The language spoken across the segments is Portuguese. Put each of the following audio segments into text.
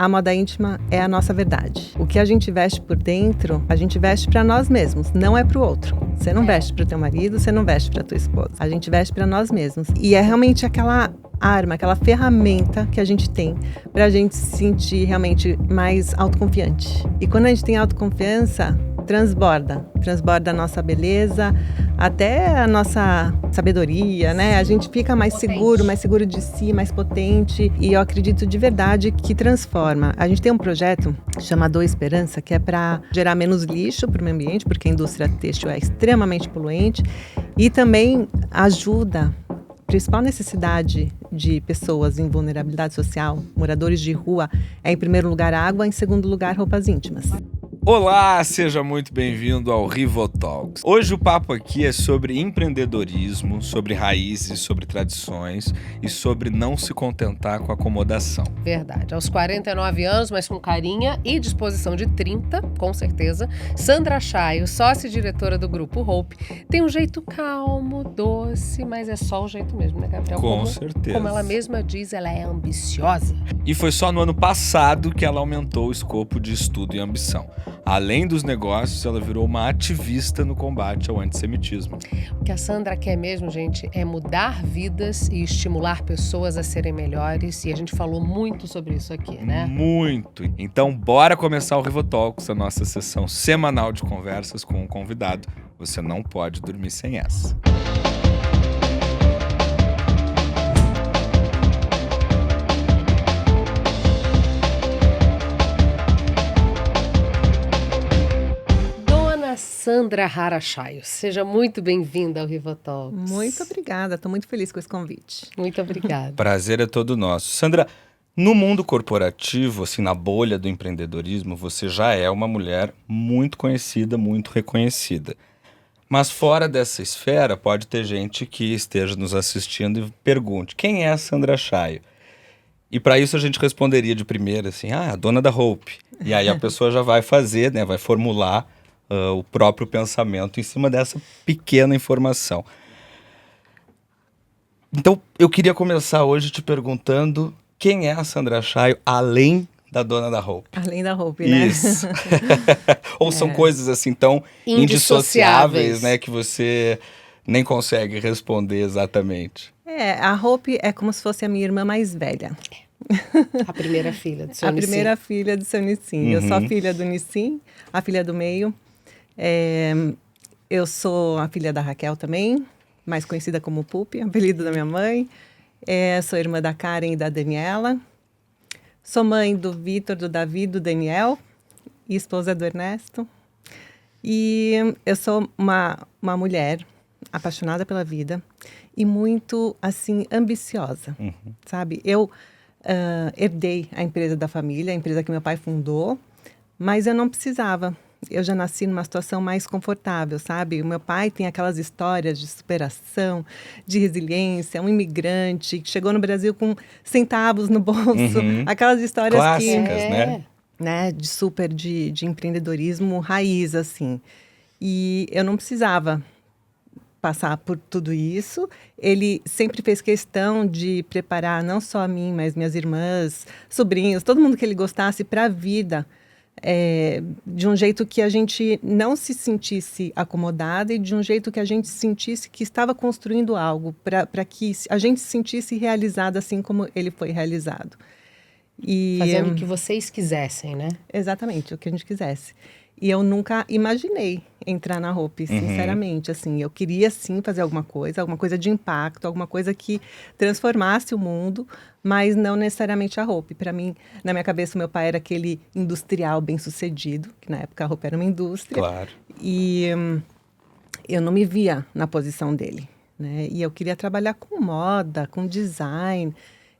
a moda íntima é a nossa verdade. O que a gente veste por dentro, a gente veste para nós mesmos, não é para o outro. Você não veste para o teu marido, você não veste para tua esposa. A gente veste para nós mesmos. E é realmente aquela arma, aquela ferramenta que a gente tem para a gente se sentir realmente mais autoconfiante. E quando a gente tem autoconfiança, transborda a nossa beleza, até a nossa sabedoria, né? A gente fica mais seguro de si, mais potente, e eu acredito de verdade que transforma. A gente tem um projeto chamado Esperança, que é para gerar menos lixo para o meio ambiente, porque a indústria têxtil é extremamente poluente, e também ajuda. A principal necessidade de pessoas em vulnerabilidade social, moradores de rua, é em primeiro lugar água, em segundo lugar roupas íntimas. Olá, seja muito bem-vindo ao Rivotalks. Hoje o papo aqui é sobre empreendedorismo, sobre raízes, sobre tradições e sobre não se contentar com a acomodação. Verdade. Aos 49 anos, mas com carinha e disposição de 30, com certeza, Sandra Chaio, sócia e diretora do Grupo Hope, tem um jeito calmo, doce, mas é só o jeito mesmo, né, Gabriel? Com certeza. Como ela mesma diz, ela é ambiciosa. E foi só no ano passado que ela aumentou o escopo de estudo e ambição. Além dos negócios, ela virou uma ativista no combate ao antissemitismo. O que a Sandra quer mesmo, gente, é mudar vidas e estimular pessoas a serem melhores. E a gente falou muito sobre isso aqui, né? Muito! Então, bora começar o Rivotalks, a nossa sessão semanal de conversas com um convidado. Você não pode dormir sem essa. Sandra Hara Chaio, seja muito bem-vinda ao Rivotalks. Muito obrigada, estou muito feliz com esse convite. Muito obrigada. Prazer é todo nosso. Sandra, no mundo corporativo, assim, na bolha do empreendedorismo, você já é uma mulher muito conhecida, muito reconhecida. Mas fora dessa esfera, pode ter gente que esteja nos assistindo e pergunte, quem é a Sandra Chaio? E para isso a gente responderia de primeira assim, a dona da Hope. E aí a pessoa já vai fazer, né, vai formular o próprio pensamento em cima dessa pequena informação. Então, eu queria começar hoje te perguntando quem é a Sandra Chaio, além da dona da Hope. Além da Hope, né? Isso. Ou são coisas assim tão indissociáveis, né, que você nem consegue responder exatamente. A Hope é como se fosse a minha irmã mais velha. A primeira filha do seu Nissim. A primeira filha do seu Nissim. Eu sou a filha do Nissim, a filha do meio. Eu sou a filha da Raquel também, mais conhecida como Pupi, apelido da minha mãe. Sou irmã da Karen e da Daniela. Sou mãe do Vitor, do Davi, do Daniel e esposa do Ernesto. E eu sou uma mulher apaixonada pela vida e muito, assim, ambiciosa, sabe? Eu herdei a empresa da família, a empresa que meu pai fundou, mas eu não precisava. Eu já nasci numa situação mais confortável, sabe? O meu pai tem aquelas histórias de superação, de resiliência, um imigrante que chegou no Brasil com centavos no bolso. Aquelas histórias clássicas, né? De empreendedorismo raiz, assim. E eu não precisava passar por tudo isso. Ele sempre fez questão de preparar não só a mim, mas minhas irmãs, sobrinhos, todo mundo que ele gostasse para a vida. De um jeito que a gente não se sentisse acomodada e de um jeito que a gente sentisse que estava construindo algo para que a gente se sentisse realizada assim como ele foi realizado. Fazendo o que vocês quisessem, né? Exatamente, o que a gente quisesse. E eu nunca imaginei entrar na Hope, sinceramente, assim. Eu queria, sim, fazer alguma coisa de impacto, alguma coisa que transformasse o mundo, mas não necessariamente a Hope. Para mim, na minha cabeça, o meu pai era aquele industrial bem-sucedido, que na época a Hope era uma indústria. Claro. E eu não me via na posição dele, né? E eu queria trabalhar com moda, com design.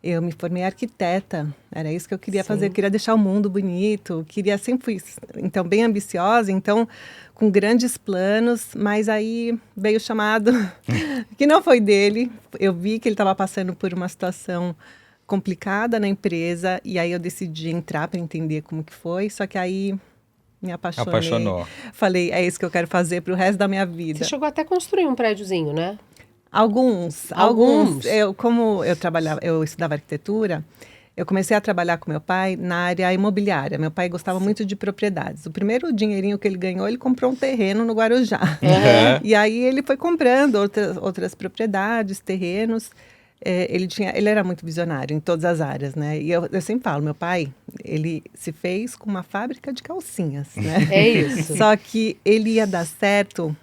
Eu me formei arquiteta, era isso que eu queria fazer, eu queria deixar o mundo bonito, sempre fui, então, bem ambiciosa, então, com grandes planos, mas aí veio o chamado, que não foi dele, eu vi que ele estava passando por uma situação complicada na empresa, e aí eu decidi entrar para entender como que foi, só que aí me Apaixonou. Falei, é isso que eu quero fazer para o resto da minha vida. Você chegou até a construir um prédiozinho, né? Alguns. Como eu estudava arquitetura, eu comecei a trabalhar com meu pai na área imobiliária. Meu pai gostava muito de propriedades. O primeiro dinheirinho que ele ganhou, ele comprou um terreno no Guarujá. Uhum. E aí ele foi comprando outras propriedades, terrenos. Ele era muito visionário em todas as áreas, né? E eu sempre falo, meu pai, ele se fez com uma fábrica de calcinhas, né? É isso. Só que ele ia dar certo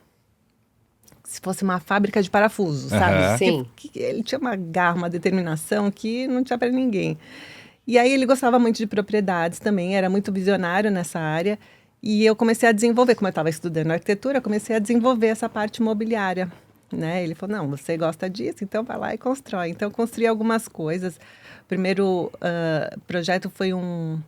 se fosse uma fábrica de parafusos, sabe? Aham. Sim. Ele tinha uma garra, uma determinação que não tinha para ninguém. E aí ele gostava muito de propriedades também, era muito visionário nessa área. E eu comecei a desenvolver, como eu estava estudando arquitetura, eu comecei a desenvolver essa parte imobiliária, né? Ele falou, não, você gosta disso, então vai lá e constrói. Então eu construí algumas coisas. O primeiro projeto foi um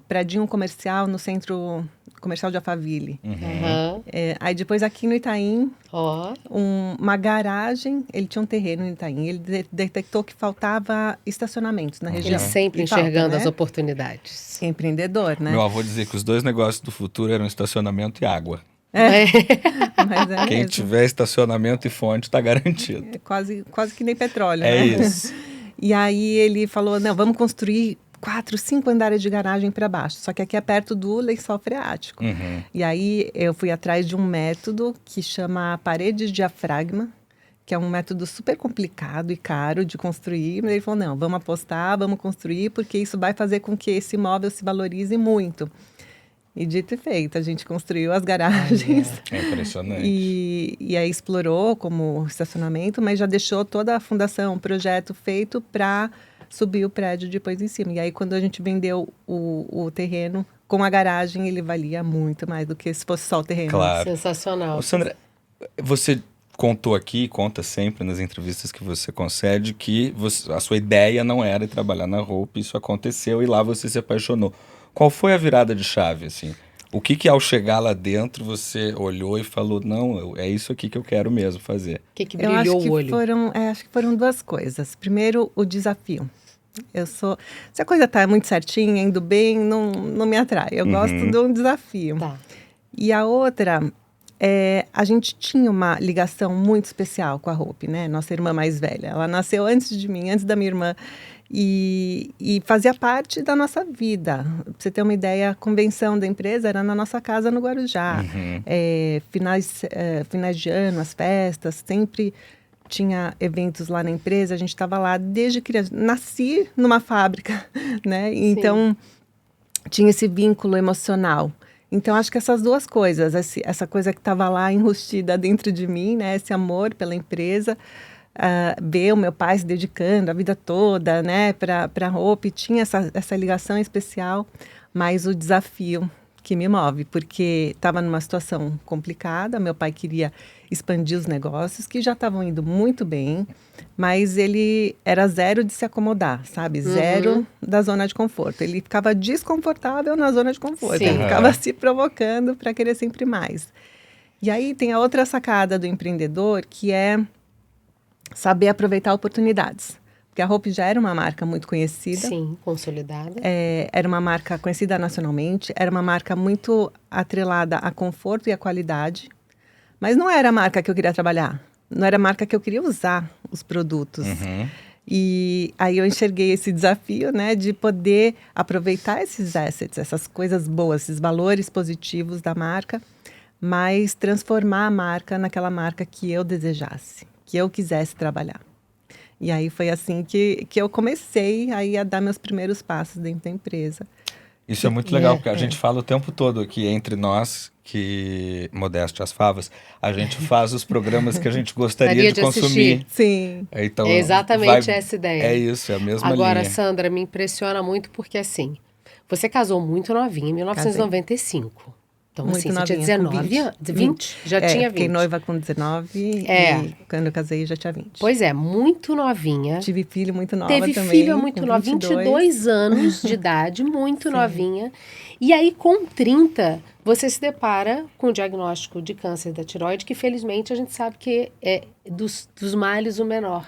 predinho comercial no centro comercial de Alphaville. Aham. Aí depois aqui no Itaim, Ó. uma garagem, ele tinha um terreno no Itaim, ele detectou que faltava estacionamentos na região. Ele sempre E falta, enxergando né? as oportunidades. Empreendedor, né? Meu avô dizia que os 2 negócios do futuro eram estacionamento e água. Mas é Quem mesmo. tiver estacionamento e fonte está garantido. É quase que nem petróleo, É né? isso. E aí ele falou, não, vamos construir 4, 5 andares de garagem para baixo. Só que aqui é perto do lençol freático. Uhum. E aí eu fui atrás de um método que chama paredes de diafragma, que é um método super complicado e caro de construir. Mas ele falou, não, vamos apostar, vamos construir, porque isso vai fazer com que esse imóvel se valorize muito. E dito e feito, a gente construiu as garagens. É impressionante. E aí explorou como estacionamento, mas já deixou toda a fundação, o projeto feito para subir o prédio depois em cima. E aí quando a gente vendeu o terreno com a garagem, ele valia muito mais do que se fosse só o terreno. Claro. Sensacional. Ô, Sandra, você contou aqui, conta sempre nas entrevistas que você concede, que a sua ideia não era ir trabalhar na Hope, isso aconteceu e lá você se apaixonou. Qual foi a virada de chave, assim? O que ao chegar lá dentro você olhou e falou, não, é isso aqui que eu quero mesmo fazer? O que Eu acho brilhou que o olho? acho que foram duas coisas. Primeiro, o desafio. Se a coisa tá muito certinha, indo bem, não me atrai. Eu gosto de um desafio. Tá. E a outra, a gente tinha uma ligação muito especial com a Hope, né? Nossa irmã mais velha. Ela nasceu antes de mim, antes da minha irmã. E fazia parte da nossa vida. Pra você ter uma ideia, a convenção da empresa era na nossa casa no Guarujá. Finais de ano, as festas, sempre tinha eventos lá na empresa. A gente estava lá desde criança. Nasci numa fábrica, né? Então, tinha esse vínculo emocional. Então, acho que essas duas coisas, essa coisa que estava lá enrustida dentro de mim, né? Esse amor pela empresa, ver o meu pai se dedicando a vida toda, né? Para a Hope, tinha essa ligação especial, mas o desafio que me move, porque estava numa situação complicada, meu pai queria expandir os negócios, que já estavam indo muito bem, mas ele era zero de se acomodar, sabe? Zero da zona de conforto. Ele ficava desconfortável na zona de conforto, Sim. ele ficava se provocando para querer sempre mais. E aí tem a outra sacada do empreendedor, que é saber aproveitar oportunidades. Porque a Hope já era uma marca muito conhecida. Sim, consolidada. Era uma marca conhecida nacionalmente, era uma marca muito atrelada a conforto e a qualidade, mas não era a marca que eu queria trabalhar, não era a marca que eu queria usar os produtos. E aí eu enxerguei esse desafio, né, de poder aproveitar esses assets, essas coisas boas, esses valores positivos da marca, mas transformar a marca naquela marca que eu desejasse, que eu quisesse trabalhar. E aí foi assim que eu comecei aí a dar meus primeiros passos dentro da empresa. Isso é muito legal, porque a gente fala o tempo todo aqui entre nós, que, modéstia as favas, a gente faz os programas que a gente gostaria de consumir. Sim. Então, É exatamente essa ideia. É isso, é a mesma Agora, linha. Sandra, me impressiona muito porque, assim, você casou muito novinha, em 1995. Então, Muito assim, você tinha novinha, com 19 anos? 20? Já tinha 20. Fiquei noiva com 19 e quando eu casei já tinha 20. Pois é, muito novinha. Tive filho muito nova Teve também. filha muito com nova, 22 anos de idade, muito novinha. E aí, com 30, você se depara com o diagnóstico de câncer da tireoide, que felizmente a gente sabe que é dos males o menor.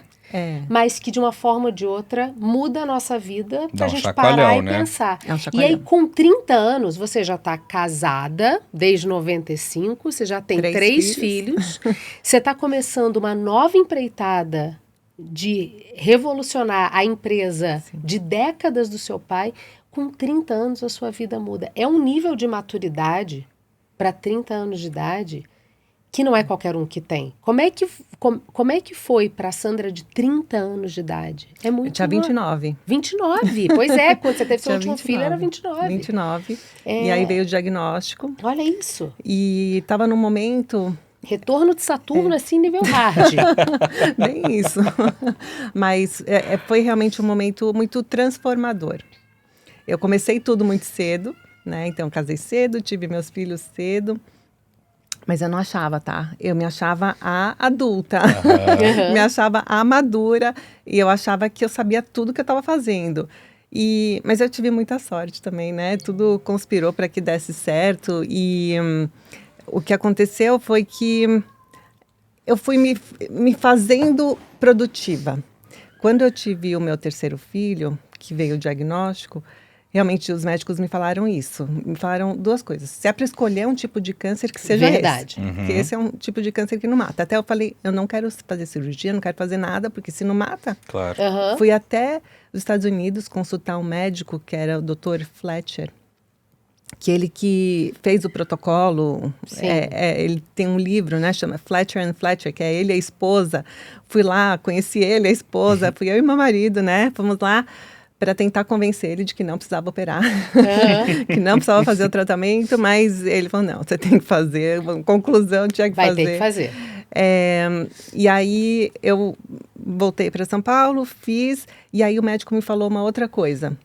Mas que de uma forma ou de outra muda a nossa vida pra gente parar e pensar. É um E chacoalhão. aí, com 30 anos, você já tá casada desde 95, você já tem 3 filhos, você tá começando uma nova empreitada de revolucionar a empresa de décadas do seu pai, com 30 anos a sua vida muda. É um nível de maturidade para 30 anos de idade que não é qualquer um que tem. Como é que foi para a Sandra de 30 anos de idade? É muito Eu tinha 29. 29? Pois é, quando você teve seu Tinha último filho era 29. 29. E aí veio o diagnóstico. Olha isso. E estava num momento... Retorno de Saturno, assim, nível hard. Bem isso. Mas foi realmente um momento muito transformador. Eu comecei tudo muito cedo, né? Então, casei cedo, tive meus filhos cedo. Mas eu não achava, tá? Eu me achava a adulta. Me achava a madura. E eu achava que eu sabia tudo que eu estava fazendo. Mas eu tive muita sorte também, né? Tudo conspirou para que desse certo. E o que aconteceu foi que eu fui me fazendo produtiva. Quando eu tive o meu terceiro filho, que veio o diagnóstico, realmente os médicos me falaram isso. Me falaram duas coisas. Se é para escolher um tipo de câncer, que seja Verdade. esse. Porque esse é um tipo de câncer que não mata. Até eu falei, eu não quero fazer cirurgia, não quero fazer nada, porque se não mata... Claro. Fui até os Estados Unidos consultar um médico, que era o Dr. Fletcher, que ele que fez o protocolo. Ele tem um livro, né, chama Fletcher and Fletcher, que é ele e a esposa. Fui lá, conheci ele, a esposa, fui eu e meu marido, né, fomos lá para tentar convencer ele de que não precisava operar, que não precisava fazer o tratamento, mas ele falou, não, você tem que fazer, conclusão, tinha que fazer. Vai ter que fazer. E aí eu voltei para São Paulo, fiz, e aí o médico me falou uma outra coisa.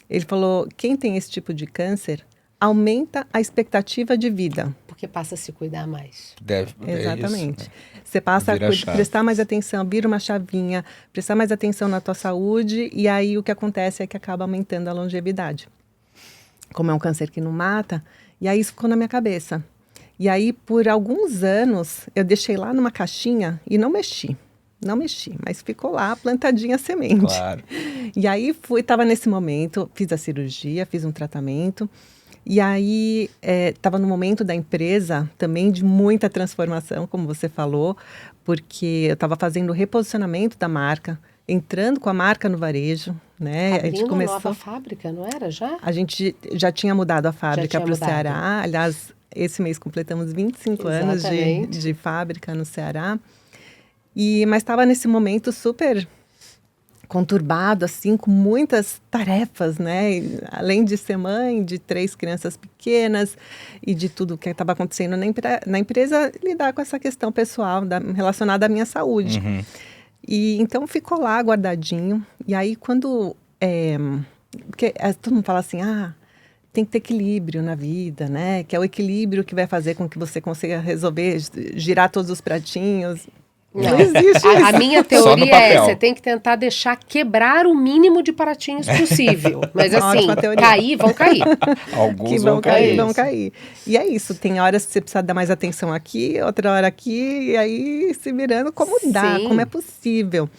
Ele falou, quem tem esse tipo de câncer aumenta a expectativa de vida. Porque passa a se cuidar mais. Exatamente. É isso. Você passa Vira a prestar mais atenção, vira uma chavinha, prestar mais atenção na tua saúde, e aí o que acontece é que acaba aumentando a longevidade. Como é um câncer que não mata, e aí isso ficou na minha cabeça. E aí, por alguns anos, eu deixei lá numa caixinha e não mexi. Não mexi, mas ficou lá plantadinha a semente. Claro. E aí estava nesse momento, fiz a cirurgia, fiz um tratamento. E aí estava no momento da empresa também de muita transformação, como você falou, porque eu estava fazendo o reposicionamento da marca, entrando com a marca no varejo, né? Abrindo a gente começou, nova fábrica, não era já? A gente já tinha mudado a fábrica para o mudado. Ceará. Aliás, esse mês completamos 25 anos de fábrica no Ceará. Mas estava nesse momento super conturbado, assim, com muitas tarefas, né? Além de ser mãe de 3 crianças pequenas e de tudo que estava acontecendo na empresa, lidar com essa questão pessoal relacionada à minha saúde. E então ficou lá guardadinho. E aí quando... porque todo mundo fala assim, tem que ter equilíbrio na vida, né? Que é o equilíbrio que vai fazer com que você consiga resolver, girar todos os pratinhos. Não existe isso. A minha teoria é, você tem que tentar deixar quebrar o mínimo de pratinhos possível. Mas assim, vão cair. Alguns vão cair. E é isso, tem horas que você precisa dar mais atenção aqui, outra hora aqui, e aí se virando como dá, como é possível.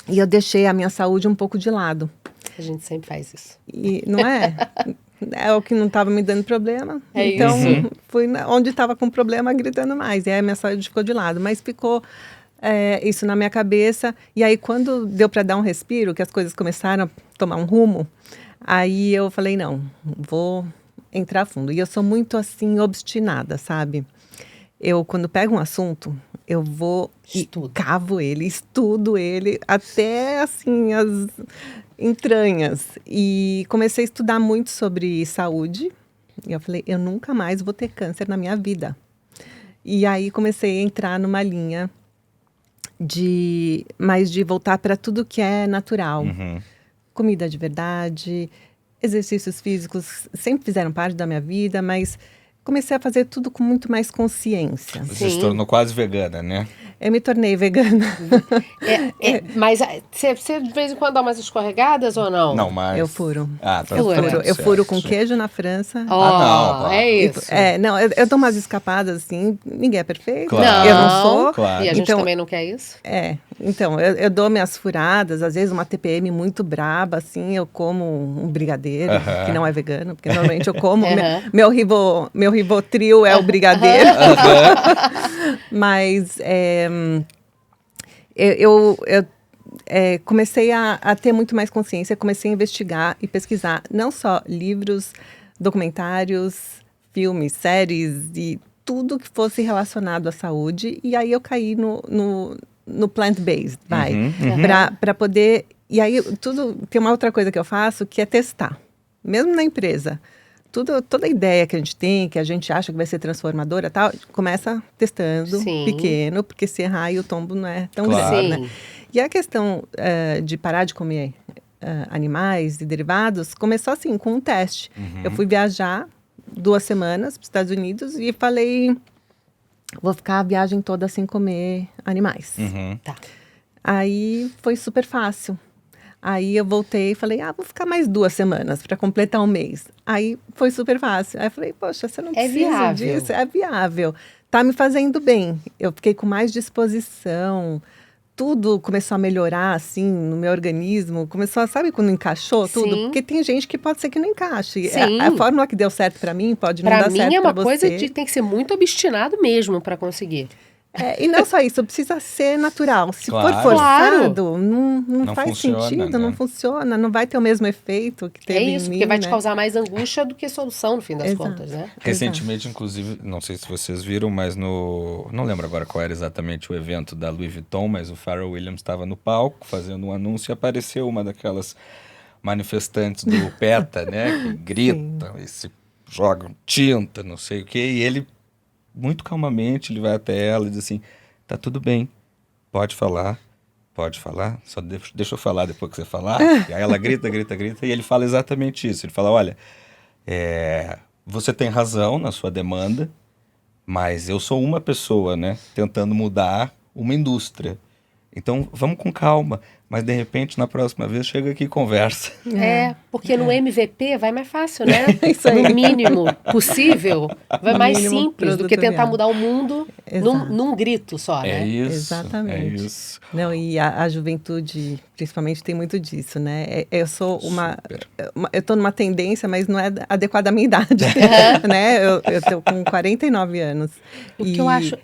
E eu deixei a minha saúde um pouco de lado. A gente sempre faz isso. E não é? É o que não estava me dando problema. Então, fui onde estava com problema gritando mais. E aí a minha saúde ficou de lado. Mas ficou isso na minha cabeça. E aí quando deu para dar um respiro, que as coisas começaram a tomar um rumo, aí eu falei, não, vou entrar fundo. E eu sou muito assim, obstinada, sabe? Eu, quando pego um assunto, eu vou e cavo ele, estudo ele, até assim, as entranhas. E comecei a estudar muito sobre saúde. E eu falei, eu nunca mais vou ter câncer na minha vida. E aí comecei a entrar numa linha de voltar para tudo que é natural. Comida de verdade, exercícios físicos sempre fizeram parte da minha vida, mas comecei a fazer tudo com muito mais consciência. Você se tornou quase vegana, né? Eu me tornei vegana. Mas você de vez em quando dá umas escorregadas ou não? Não, mas... Eu furo. Eu furo com queijo na França. Não. É isso. Eu dou umas escapadas, assim. Ninguém é perfeito. Claro. Eu não sou. Claro. E a gente também não quer isso. Então, eu dou minhas furadas. Às vezes uma TPM muito braba, assim. Eu como um brigadeiro, que não é vegano. Porque normalmente eu como... Meu Rivotril é o brigadeiro. Mas... eu comecei a ter muito mais consciência, comecei a investigar e pesquisar não só livros, documentários, filmes, séries e tudo que fosse relacionado à saúde. E aí eu caí no plant-based, para poder... E aí tem uma outra coisa que eu faço, que é testar. Mesmo na empresa. Toda ideia que a gente tem, que a gente acha que vai ser transformadora, tal, começa testando pequeno, porque se errar o tombo não é tão grande, né? E a questão de parar de comer animais e derivados começou assim, com um teste. Eu fui viajar 2 semanas para os Estados Unidos e falei, vou ficar a viagem toda sem comer animais. Tá. Aí foi super fácil. Aí eu voltei e falei, vou ficar mais 2 semanas para completar um mês. Aí foi super fácil. Aí eu falei, poxa, você não precisa disso. É viável. Tá me fazendo bem. Eu fiquei com mais disposição. Tudo começou a melhorar, assim, no meu organismo. Começou a, sabe quando encaixou tudo? Sim. Porque tem gente que pode ser que não encaixe. Sim. A fórmula que deu certo para mim pode não dar certo para você. Pra mim é uma coisa que tem que ser muito obstinado mesmo para conseguir. E não só isso, precisa ser natural. Se for Claro. forçado, não faz funciona, sentido, né? não funciona, não vai ter o mesmo efeito que teve em mim, porque vai te né? causar mais angústia do que solução, no fim das Exato. contas, né? Recentemente, inclusive, não sei se vocês viram, mas não lembro agora qual era exatamente o evento da Louis Vuitton, mas o Pharrell Williams estava no palco fazendo um anúncio e apareceu uma daquelas manifestantes do PETA, né? Que gritam e se jogam tinta, não sei o quê, e ele, muito calmamente, ele vai até ela e diz assim, tá tudo bem, pode falar, só deixa eu falar depois que você falar. E aí ela grita, e ele fala exatamente isso. Ele fala, olha, você tem razão na sua demanda, mas eu sou uma pessoa, né, tentando mudar uma indústria. Então, vamos com calma. Mas, de repente, na próxima vez, chega aqui e conversa. Porque no MVP vai mais fácil, né? Isso aí. No mínimo possível, vai No mais mínimo simples do produto que tentar real. mudar o mundo num grito só, É né? isso. Exatamente. É isso. Não, e a juventude, principalmente, tem muito disso, né? Eu sou eu tô numa tendência, mas não é adequada à minha idade, né? Eu tô com 49 anos. O que eu acho,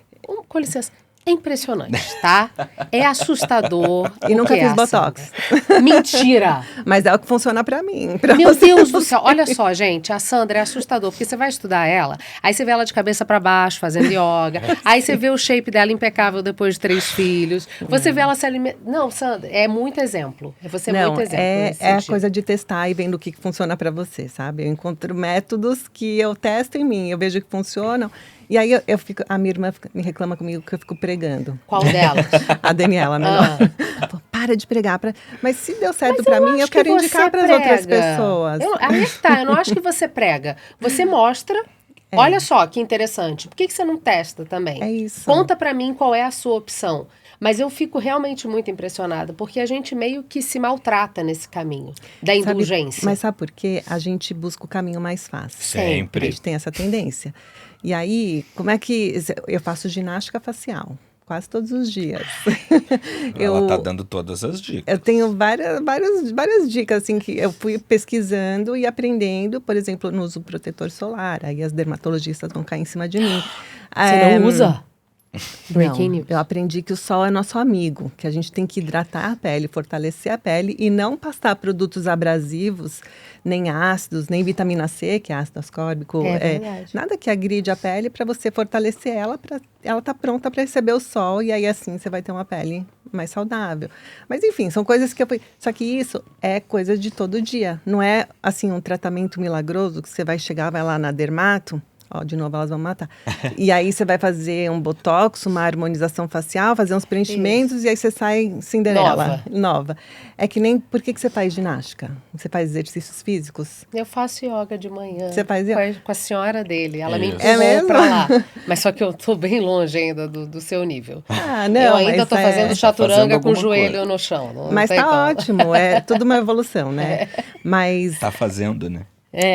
com licença, é impressionante, tá? É assustador. E o nunca que fiz é, botox. Sandra. Mentira! Mas é o que funciona pra mim. Pra Meu você. Deus do céu, olha só, gente, a Sandra é assustador, porque você vai estudar ela, aí você vê ela de cabeça pra baixo, fazendo yoga, aí você vê o shape dela impecável depois de 3 filhos, você vê ela se alimentando... Não, Sandra, é muito exemplo, você é muito exemplo nesse é a sentido. coisa de testar e vendo o que funciona pra você, sabe? Eu encontro métodos que eu testo em mim, eu vejo que funcionam, e aí eu fico, a minha irmã me reclama comigo que eu fico pregando. Qual delas? A Daniela, né? Pô, para de pregar. Mas se deu certo pra mim, eu quero indicar para as outras pessoas. Aí que tá, eu não acho que você prega. Você mostra. Olha só que interessante. Por que você não testa também? É isso. Conta pra mim qual é a sua opção. Mas eu fico realmente muito impressionada, porque a gente meio que se maltrata nesse caminho da indulgência. Mas sabe por quê? A gente busca o caminho mais fácil. Sempre. A gente tem essa tendência. E aí, como é que... Eu faço ginástica facial. Quase todos os dias. Ela tá dando todas as dicas. Eu tenho várias dicas, assim, que eu fui pesquisando e aprendendo. Por exemplo, eu não uso protetor solar. Aí as dermatologistas vão cair em cima de mim. Você não usa? Não, eu aprendi que o sol é nosso amigo, que a gente tem que hidratar a pele, fortalecer a pele e não passar produtos abrasivos, nem ácidos, nem vitamina C, que é ácido ascórbico. Nada que agride a pele para você fortalecer ela, para ela estar pronta para receber o sol e aí assim você vai ter uma pele mais saudável. Mas enfim, são coisas que eu fui... Só que isso é coisa de todo dia. Não é assim um tratamento milagroso que você vai chegar, vai lá na dermato... Ó, de novo, elas vão matar. E aí você vai fazer um botox, uma harmonização facial, fazer uns preenchimentos e aí você sai Cinderela. Nova. É que nem... Por que você faz ginástica? Você faz exercícios físicos? Eu faço yoga de manhã. Você faz yoga? Com a senhora dele. Ela me Isso. empurrou pra lá. Mas só que eu tô bem longe ainda do seu nível. Não, eu ainda tô fazendo chaturanga com o joelho coisa no chão. Mas tá ótimo. É tudo uma evolução, né? Mas... Tá fazendo, né?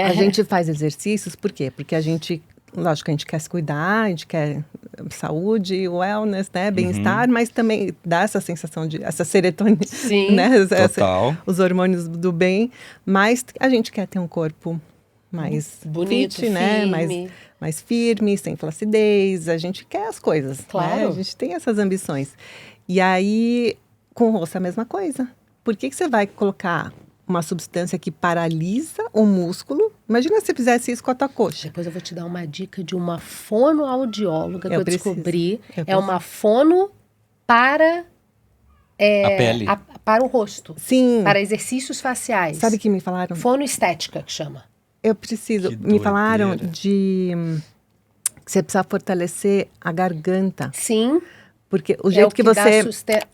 A gente faz exercícios, por quê? Porque a gente, lógico, a gente quer se cuidar, a gente quer saúde, wellness, né, bem-estar, mas também dá essa sensação de, essa serotonina, Sim, né, total. os hormônios do bem, mas a gente quer ter um corpo mais bonito, fit, né, firme. mais firme, sem flacidez, a gente quer as coisas, Claro. né? A gente tem essas ambições. E aí... Com o rosto é a mesma coisa. Por que você vai colocar uma substância que paralisa o músculo? Imagina se você fizesse isso com a tua coxa. Depois eu vou te dar uma dica de uma fonoaudióloga que eu preciso. descobri. Eu É uma fono para... A pele. Para o rosto. Sim. Para exercícios faciais. Sabe que me falaram? Fonoestética, que chama. Eu preciso. Que Me falaram doideira. que você precisa fortalecer a garganta. Sim. Porque o jeito que você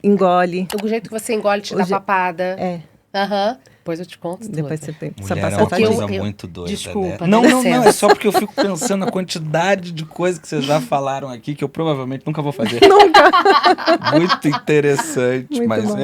engole. O jeito que você engole te dá papada. É. Aham. Depois eu te conto tudo. Depois você tem. Precisa Mulher é passar uma essa Porque coisa dica. muito doida, Desculpa, né? Não, dá não, licença. não. É só porque eu fico pensando na quantidade de coisas que vocês já falaram aqui que eu provavelmente nunca vou fazer. Muito interessante, Muito mas bom.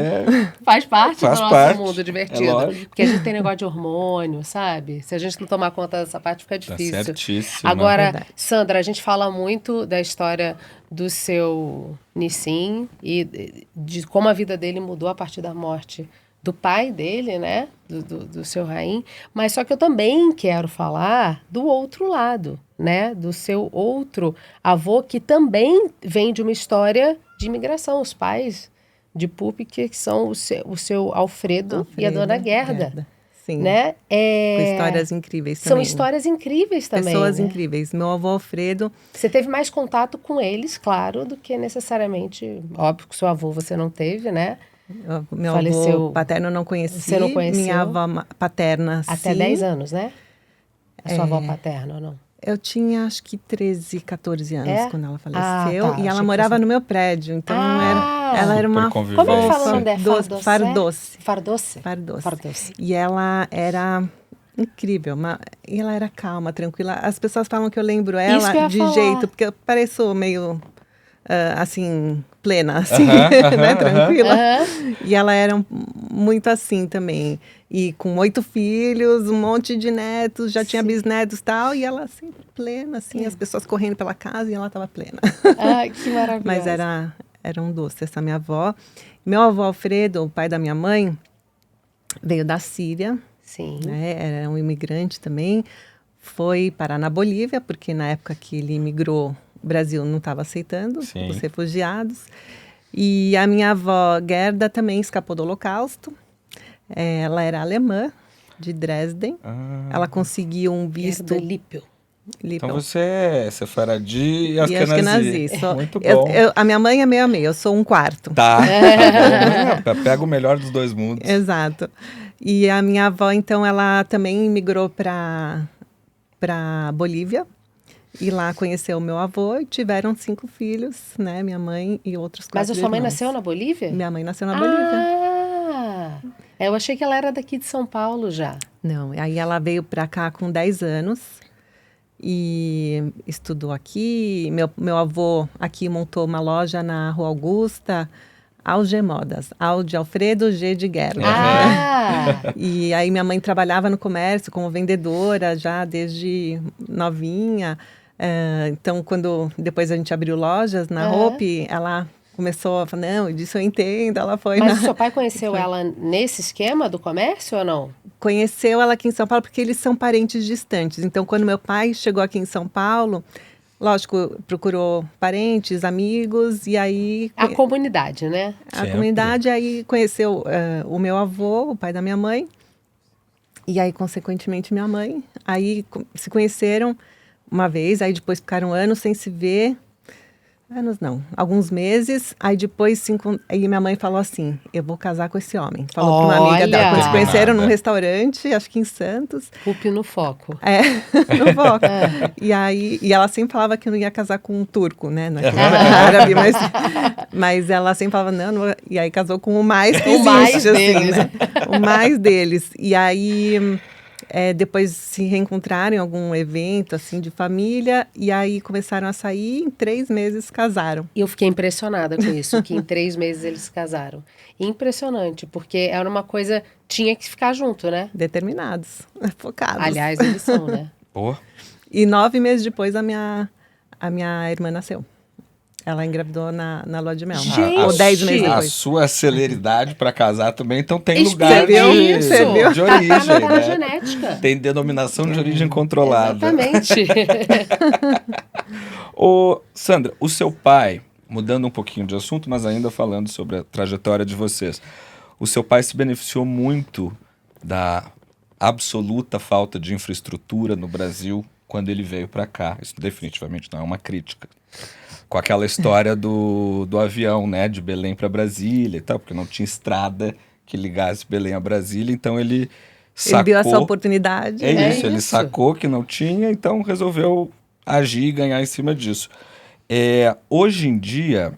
Faz parte Faz do nosso parte, mundo é divertido. lógico. Porque a gente tem negócio de hormônio, sabe? Se a gente não tomar conta dessa parte, fica tá difícil. certíssimo. Agora, Verdade. Sandra, a gente fala muito da história do seu Nissim e de como a vida dele mudou a partir da morte do pai dele, né? Do seu Raim. Mas só que eu também quero falar do outro lado, né? Do seu outro avô, que também vem de uma história de imigração. Os pais de Pupi, que são o seu Alfredo e a dona Gerda. Sim. Né? Com histórias incríveis São também. histórias incríveis também. Pessoas né? incríveis. Meu avô Alfredo, Você teve mais contato com eles, claro, do que necessariamente... Óbvio que seu avô você não teve, né? meu Faleceu. avô paterno eu não conheci. Você não conheceu? Minha avó paterna, Até sim. 10 anos, né? A sua avó paterna, ou não? Eu tinha acho que 13, 14 anos É? quando ela Ah, faleceu. tá. E Achei ela que morava fosse- no meu prédio. Então Ah! ela era uma Super convivente. Como é que fala o fofa, nome dela? Fardoce. Fardoce? Fardoce. Fardoce. E ela era incrível. E ela era calma, tranquila. As pessoas falam que eu lembro Isso que eu ela ia de falar. jeito, porque eu pareço meio assim, plena, assim, Aham, né? aham, Tranquila. Aham. E ela era muito assim também. E com 8 filhos, um monte de netos, já tinha Sim. bisnetos e tal. E ela sempre plena, assim, as pessoas correndo pela casa e ela estava plena. Ai, que maravilhoso. Mas era um doce essa minha avó. Meu avô Alfredo, o pai da minha mãe, veio da Síria, Sim. né? Era um imigrante também. Foi parar na Bolívia, porque na época que ele imigrou, o Brasil não estava aceitando Sim. os refugiados. E a minha avó Gerda também escapou do Holocausto. Ela era alemã, de Dresden. Ah, Ela conseguiu um visto... Gerda Lippel. então você é Sefaradi e Ashkenazi. Ashkenazi. Muito bom. A minha mãe é meio a meio, eu sou um quarto. Tá. Tá bom. Pega o melhor dos dois mundos. Exato. E a minha avó, então, ela também migrou para Bolívia. E lá conheceu o meu avô e tiveram 5 filhos, né? Minha mãe e outros 4 Mas a sua mãe irmãos. nasceu na Bolívia? Minha mãe nasceu na Bolívia. Ah! Eu achei que ela era daqui de São Paulo já. Não, aí ela veio para cá com 10 anos e estudou aqui. Meu avô aqui montou uma loja na Rua Augusta, Alge Modas. Alde Alfredo G. de Gerda. Ah! E aí minha mãe trabalhava no comércio como vendedora já desde novinha. Então, quando depois a gente abriu lojas na Hope, ela começou a falar, não, disso eu entendo. Ela foi Mas o seu pai conheceu ela nesse esquema do comércio ou não? Conheceu ela aqui em São Paulo porque eles são parentes distantes. Então, quando meu pai chegou aqui em São Paulo, lógico, procurou parentes, amigos, e aí... A comunidade, né? A Sempre. comunidade aí conheceu o meu avô, o pai da minha mãe, e aí, consequentemente, minha mãe. Aí se conheceram uma vez, aí depois ficaram anos sem se ver. Anos não, alguns meses. Aí depois, aí minha mãe falou assim, eu vou casar com esse homem. Falou para uma amiga dela. Quando se conheceram num restaurante, acho que em Santos. Pupi no foco. No foco. E ela sempre falava que não ia casar com um turco, né? Não é que árabe, mas ela sempre falava, não, e aí casou com o mais que O mais existe, assim, deles. né? O mais deles. E aí... depois se reencontraram em algum evento, assim, de família, e aí começaram a sair, em 3 meses casaram. E eu fiquei impressionada com isso, que em 3 meses eles se casaram. Impressionante, porque era uma coisa, tinha que ficar junto, né? Determinados, focados. Aliás, eles são, né? Pô. E 9 meses depois a minha irmã nasceu. Ela engravidou na lua de mel. Gente! Ou 10 meses A depois. sua celeridade para casar também, então tem Isso, lugar isso. de origem, Tá na né? genética. Tem denominação de origem controlada. Exatamente. Ô, Sandra, o seu pai, mudando um pouquinho de assunto, mas ainda falando sobre a trajetória de vocês. O seu pai se beneficiou muito da absoluta falta de infraestrutura no Brasil quando ele veio para cá. Isso definitivamente não é uma crítica. Com aquela história do avião, né, de Belém para Brasília e tal, porque não tinha estrada que ligasse Belém a Brasília, então ele sacou... Ele viu essa oportunidade. É isso, ele sacou que não tinha, então resolveu agir e ganhar em cima disso. Hoje em dia,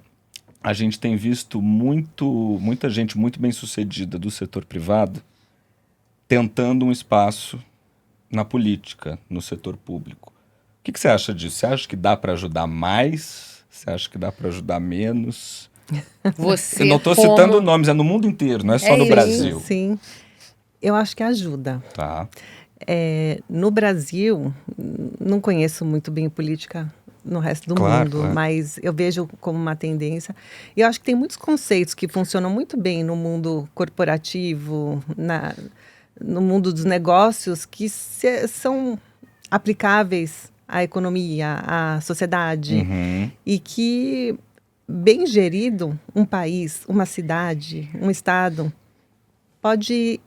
a gente tem visto muita gente muito bem sucedida do setor privado tentando um espaço na política, no setor público. O que você acha disso? Você acha que dá para ajudar mais? Você acha que dá para ajudar menos? Você Eu não estou citando nomes, é no mundo inteiro, não é só no Brasil. Sim, eu acho que ajuda. Tá. No Brasil, não conheço muito bem política no resto do mundo, mas eu vejo como uma tendência. E eu acho que tem muitos conceitos que funcionam muito bem no mundo corporativo, no mundo dos negócios, que são aplicáveis à economia, à sociedade, e que, bem gerido, um país, uma cidade, um estado, pode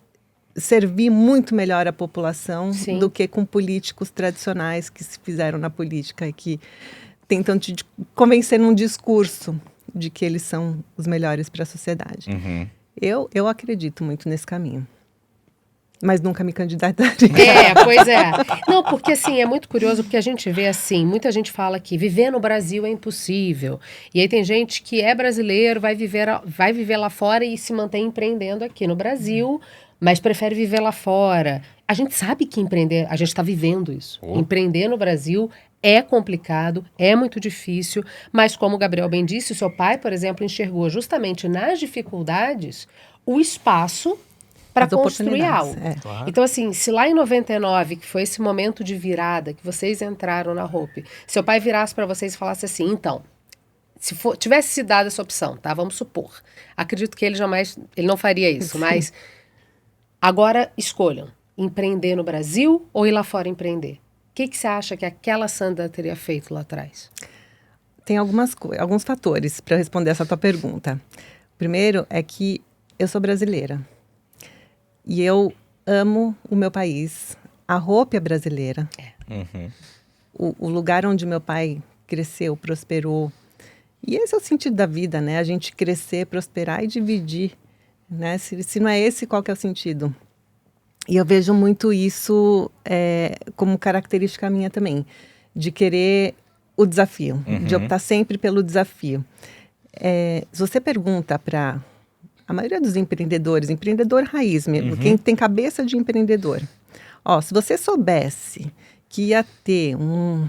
servir muito melhor a população do que com políticos tradicionais que se fizeram na política e que tentam te convencer num discurso de que eles são os melhores para a sociedade. Eu acredito muito nesse caminho. Mas nunca me candidataria. Pois é. Não, porque assim, é muito curioso, porque a gente vê assim, muita gente fala que viver no Brasil é impossível. E aí tem gente que é brasileiro, vai viver lá fora e se mantém empreendendo aqui no Brasil, mas prefere viver lá fora. A gente sabe que empreender, a gente está vivendo isso. Empreender no Brasil é complicado, é muito difícil, mas como o Gabriel bem disse, o seu pai, por exemplo, enxergou justamente nas dificuldades o espaço para construir algo. Claro. Então, assim, se lá em 99, que foi esse momento de virada, que vocês entraram na Hope, seu pai virasse para vocês e falasse assim, então, se tivesse se dado essa opção, tá? Vamos supor. Acredito que ele não faria isso, mas agora escolham, empreender no Brasil ou ir lá fora empreender? O que você acha que aquela Sandra teria feito lá atrás? Tem alguns fatores para responder essa tua pergunta. Primeiro é que eu sou brasileira. E eu amo o meu país. A Hope é brasileira. O lugar onde meu pai cresceu, prosperou. E esse é o sentido da vida, né? A gente crescer, prosperar e dividir. Né? Se não é esse, qual que é o sentido? E eu vejo muito isso como característica minha também. De querer o desafio. De optar sempre pelo desafio. Se você pergunta para... A maioria dos empreendedor raiz mesmo, quem tem cabeça de empreendedor. Se você soubesse que ia ter um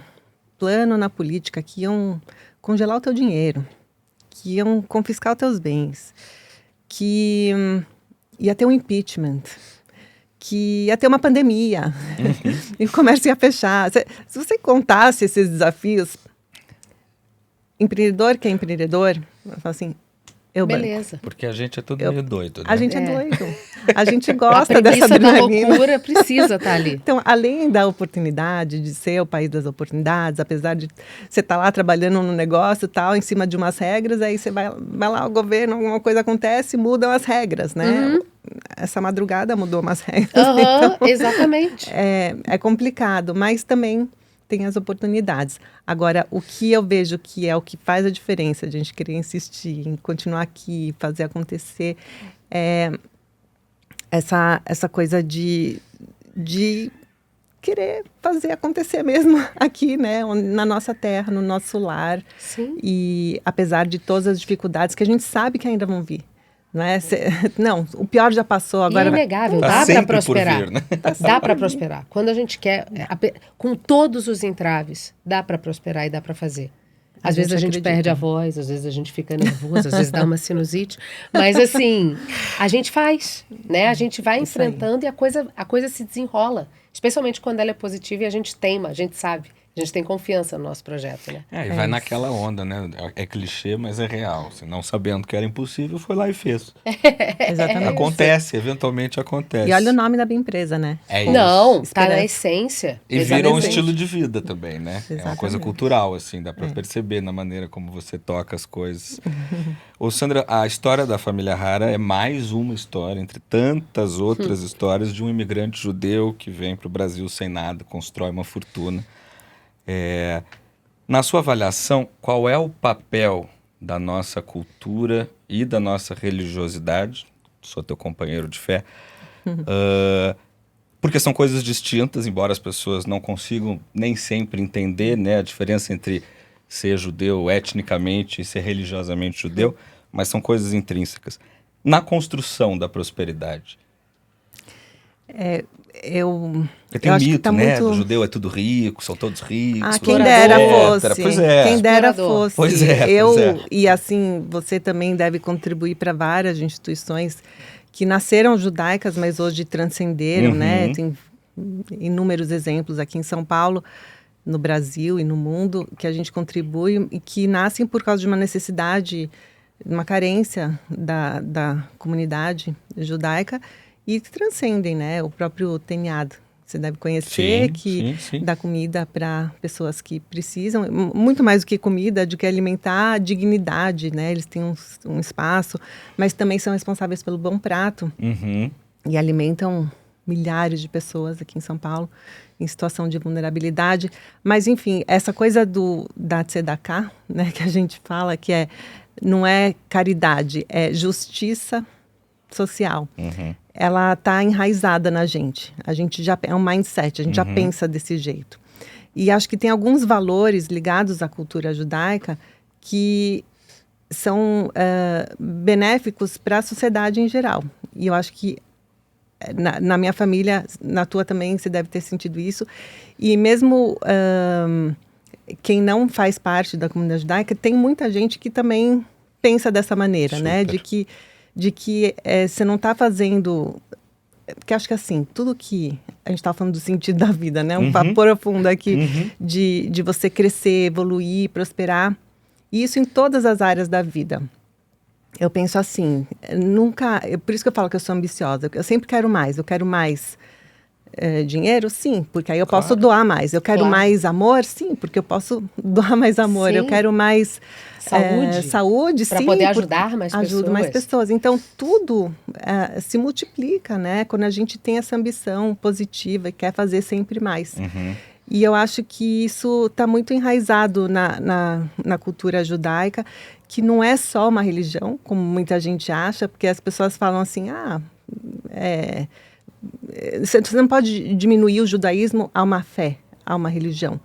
plano na política, que iam congelar o teu dinheiro, que iam confiscar os teus bens, que ia ter um impeachment, que ia ter uma pandemia, e o comércio ia fechar. Se você contasse esses desafios, empreendedor que é empreendedor, fala assim... Beleza. Porque a gente é tudo meio doido, né? A gente é doido. A gente gosta dessa adrenalina. A adrenalina. da loucura precisa estar ali. Então, além da oportunidade de ser o país das oportunidades, apesar de você estar lá trabalhando no negócio tal, em cima de umas regras, aí você vai lá, o governo, alguma coisa acontece, mudam as regras, né? Essa madrugada mudou umas regras. Então, exatamente. É complicado, mas também... tem as oportunidades. Agora, o que eu vejo que é o que faz a diferença de a gente querer insistir em continuar aqui, fazer acontecer, é essa coisa de querer fazer acontecer mesmo aqui, né? Na nossa terra, no nosso lar. Sim. E apesar de todas as dificuldades que a gente sabe que ainda vão vir. Não, o pior já passou. Agora é inegável, dá para prosperar. Vir, né? Dá para prosperar. Quando a gente quer, com todos os entraves, dá para prosperar e dá para fazer. Às vezes a gente perde a voz, às vezes a gente fica nervoso, às vezes dá uma sinusite. Mas assim, a gente faz, né? A gente vai enfrentando e a coisa se desenrola. Especialmente quando ela é positiva e a gente teima, a gente sabe. A gente tem confiança no nosso projeto, né? E vai naquela onda, né? É clichê, mas é real. Você não sabendo que era impossível, foi lá e fez. Exatamente. Acontece, eventualmente acontece. E olha o nome da minha empresa, né? É isso. Não, tá Esperança. na essência. E vira um estilo de vida também, né? É uma Exatamente. coisa cultural, assim, dá pra perceber na maneira como você toca as coisas. Ô, Sandra, a história da família Hara é mais uma história, entre tantas outras histórias, de um imigrante judeu que vem pro Brasil sem nada, constrói uma fortuna. Na sua avaliação, qual é o papel da nossa cultura e da nossa religiosidade? Sou teu companheiro de fé. Porque são coisas distintas, embora as pessoas não consigam nem sempre entender, né, a diferença entre ser judeu etnicamente e ser religiosamente judeu, mas são coisas intrínsecas. Na construção da prosperidade. Porque tem eu um acho que mito, tá né? muito... O judeu é tudo rico, são todos ricos. Quem dera explorador. fosse. Pois é. Quem dera Explorador. fosse. Pois é, Eu, pois é. E assim, você também deve contribuir para várias instituições que nasceram judaicas, mas hoje transcenderam, né? Tem inúmeros exemplos aqui em São Paulo, no Brasil e no mundo, que a gente contribui e que nascem por causa de uma necessidade, uma carência da comunidade judaica e que transcendem, né? O próprio Teniado. Você deve conhecer, sim. dá comida para pessoas que precisam, muito mais do que comida, do que alimentar a dignidade, né? Eles têm um espaço, mas também são responsáveis pelo Bom Prato e alimentam milhares de pessoas aqui em São Paulo em situação de vulnerabilidade. Mas, enfim, essa coisa da tzedakah, né, que a gente fala, que não é caridade, é justiça social. Ela está enraizada na gente. A gente já é um mindset, a gente já pensa desse jeito. E acho que tem alguns valores ligados à cultura judaica que são benéficos para a sociedade em geral. E eu acho que na minha família, na tua também, você deve ter sentido isso. E mesmo quem não faz parte da comunidade judaica, tem muita gente que também pensa dessa maneira, né? De que você não está fazendo... Porque acho que assim, tudo que... A gente estava falando do sentido da vida, né? Um papo profundo aqui de você crescer, evoluir, prosperar. E isso em todas as áreas da vida. Eu penso assim, por isso que eu falo que eu sou ambiciosa. Eu sempre quero mais. Eu quero mais dinheiro? Sim, porque aí eu posso doar mais. Eu quero mais amor? Sim, porque eu posso doar mais amor. Sim. Eu quero mais... saúde, para sim. Poder ajudar mais pessoas. Ajuda mais pessoas. Então, tudo se multiplica, né? Quando a gente tem essa ambição positiva e quer fazer sempre mais. E eu acho que isso está muito enraizado na cultura judaica, que não é só uma religião, como muita gente acha, porque as pessoas falam assim, você não pode diminuir o judaísmo a uma fé, a uma religião.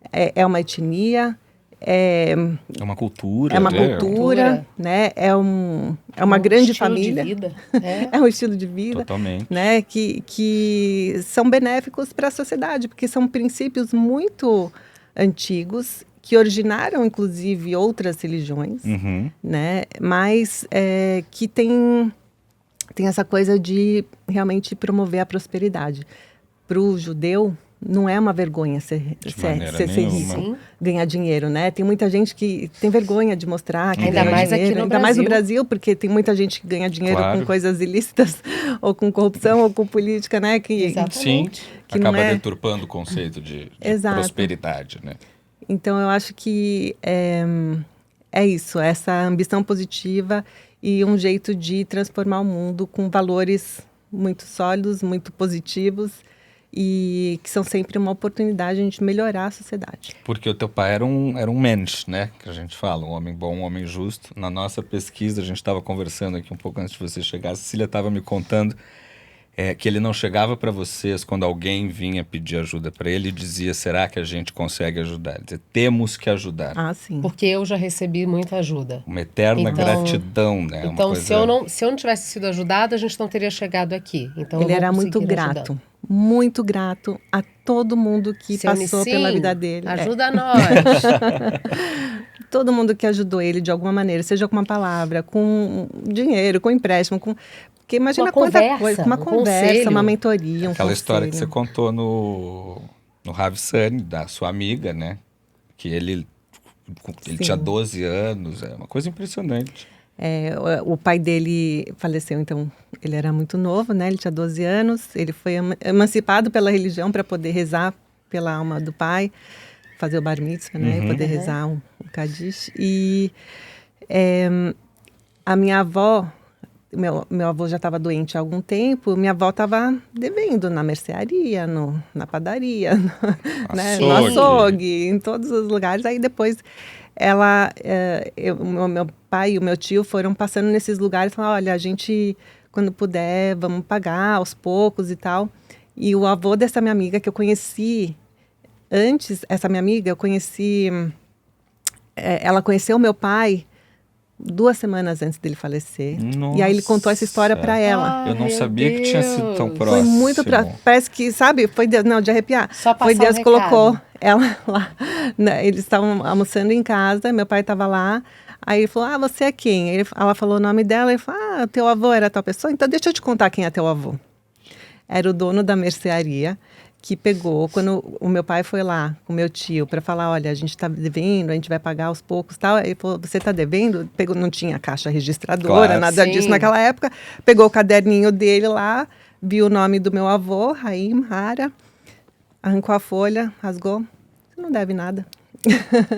É uma etnia, é uma cultura. É uma cultura, né? É uma grande família. De vida. É um estilo de vida. Totalmente. Né? Que são benéficos para a sociedade, porque são princípios muito antigos, que originaram, inclusive, outras religiões, né? Mas que tem essa coisa de realmente promover a prosperidade. Para o judeu, não é uma vergonha ser rico, ganhar dinheiro, né? Tem muita gente que tem vergonha de mostrar que ainda ganha mais dinheiro. aqui no ainda Brasil. Mais no Brasil, porque tem muita gente que ganha dinheiro com coisas ilícitas, ou com corrupção, ou com política, né? Sim, que acaba não deturpando o conceito de prosperidade, né? Então, eu acho que é isso, essa ambição positiva e um jeito de transformar o mundo com valores muito sólidos, muito positivos, e que são sempre uma oportunidade de a gente melhorar a sociedade. Porque o teu pai era um mensch, né? Que a gente fala, um homem bom, um homem justo. Na nossa pesquisa, a gente estava conversando aqui um pouco antes de você chegar, a Cecília estava me contando que ele não chegava para vocês quando alguém vinha pedir ajuda para ele e dizia, será que a gente consegue ajudar? Ele dizia, temos que ajudar. Ah, sim. Porque eu já recebi muita ajuda. Uma eterna gratidão, né? Então, se eu não tivesse sido ajudada, a gente não teria chegado aqui. Então, ele era muito grato. muito grato a todo mundo que Seu passou Nissim, pela vida dele. Ajuda nós. Todo mundo que ajudou ele de alguma maneira, seja com uma palavra, com dinheiro, com empréstimo, porque imagina Uma quanta conversa, coisa, uma um conversa, conselho. uma mentoria, Aquela história que você conselho. contou no Ravissani, da sua amiga, né? Que ele Sim. tinha 12 anos, é uma coisa impressionante. O pai dele faleceu, então ele era muito novo, né? Ele tinha 12 anos, ele foi emancipado pela religião para poder rezar pela alma do pai, fazer o bar mitzvah, né? E poder rezar um Kadish. E a minha avó, meu avô já estava doente há algum tempo, minha avó estava devendo na mercearia, na padaria, né? No açougue, em todos os lugares. Aí depois meu pai e o meu tio foram passando nesses lugares e falaram, olha, a gente, quando puder, vamos pagar aos poucos e tal. E o avô dessa minha amiga que eu conheci antes, essa minha amiga, eu conheci, ela conheceu o meu pai 2 semanas antes dele falecer. Nossa. E aí ele contou essa história para ela. Eu não sabia que tinha sido tão próximo. Foi muito parece que, sabe, foi Deus, não, de arrepiar. Só passar foi Deus um que colocou recado. ela lá. Né, eles estavam almoçando em casa, meu pai estava lá. Aí ele falou, você é quem? Ela falou o nome dela, ele falou, teu avô era tal pessoa? Então deixa eu te contar quem é teu avô. Era o dono da mercearia que pegou, quando o meu pai foi lá com o meu tio para falar, olha, a gente está devendo, a gente vai pagar aos poucos, tal. Ele falou, você está devendo? Pegou, não tinha caixa registradora, Claro, nada sim. disso naquela época. Pegou o caderninho dele lá, viu o nome do meu avô, Raim Hara, arrancou a folha, rasgou, você não deve nada.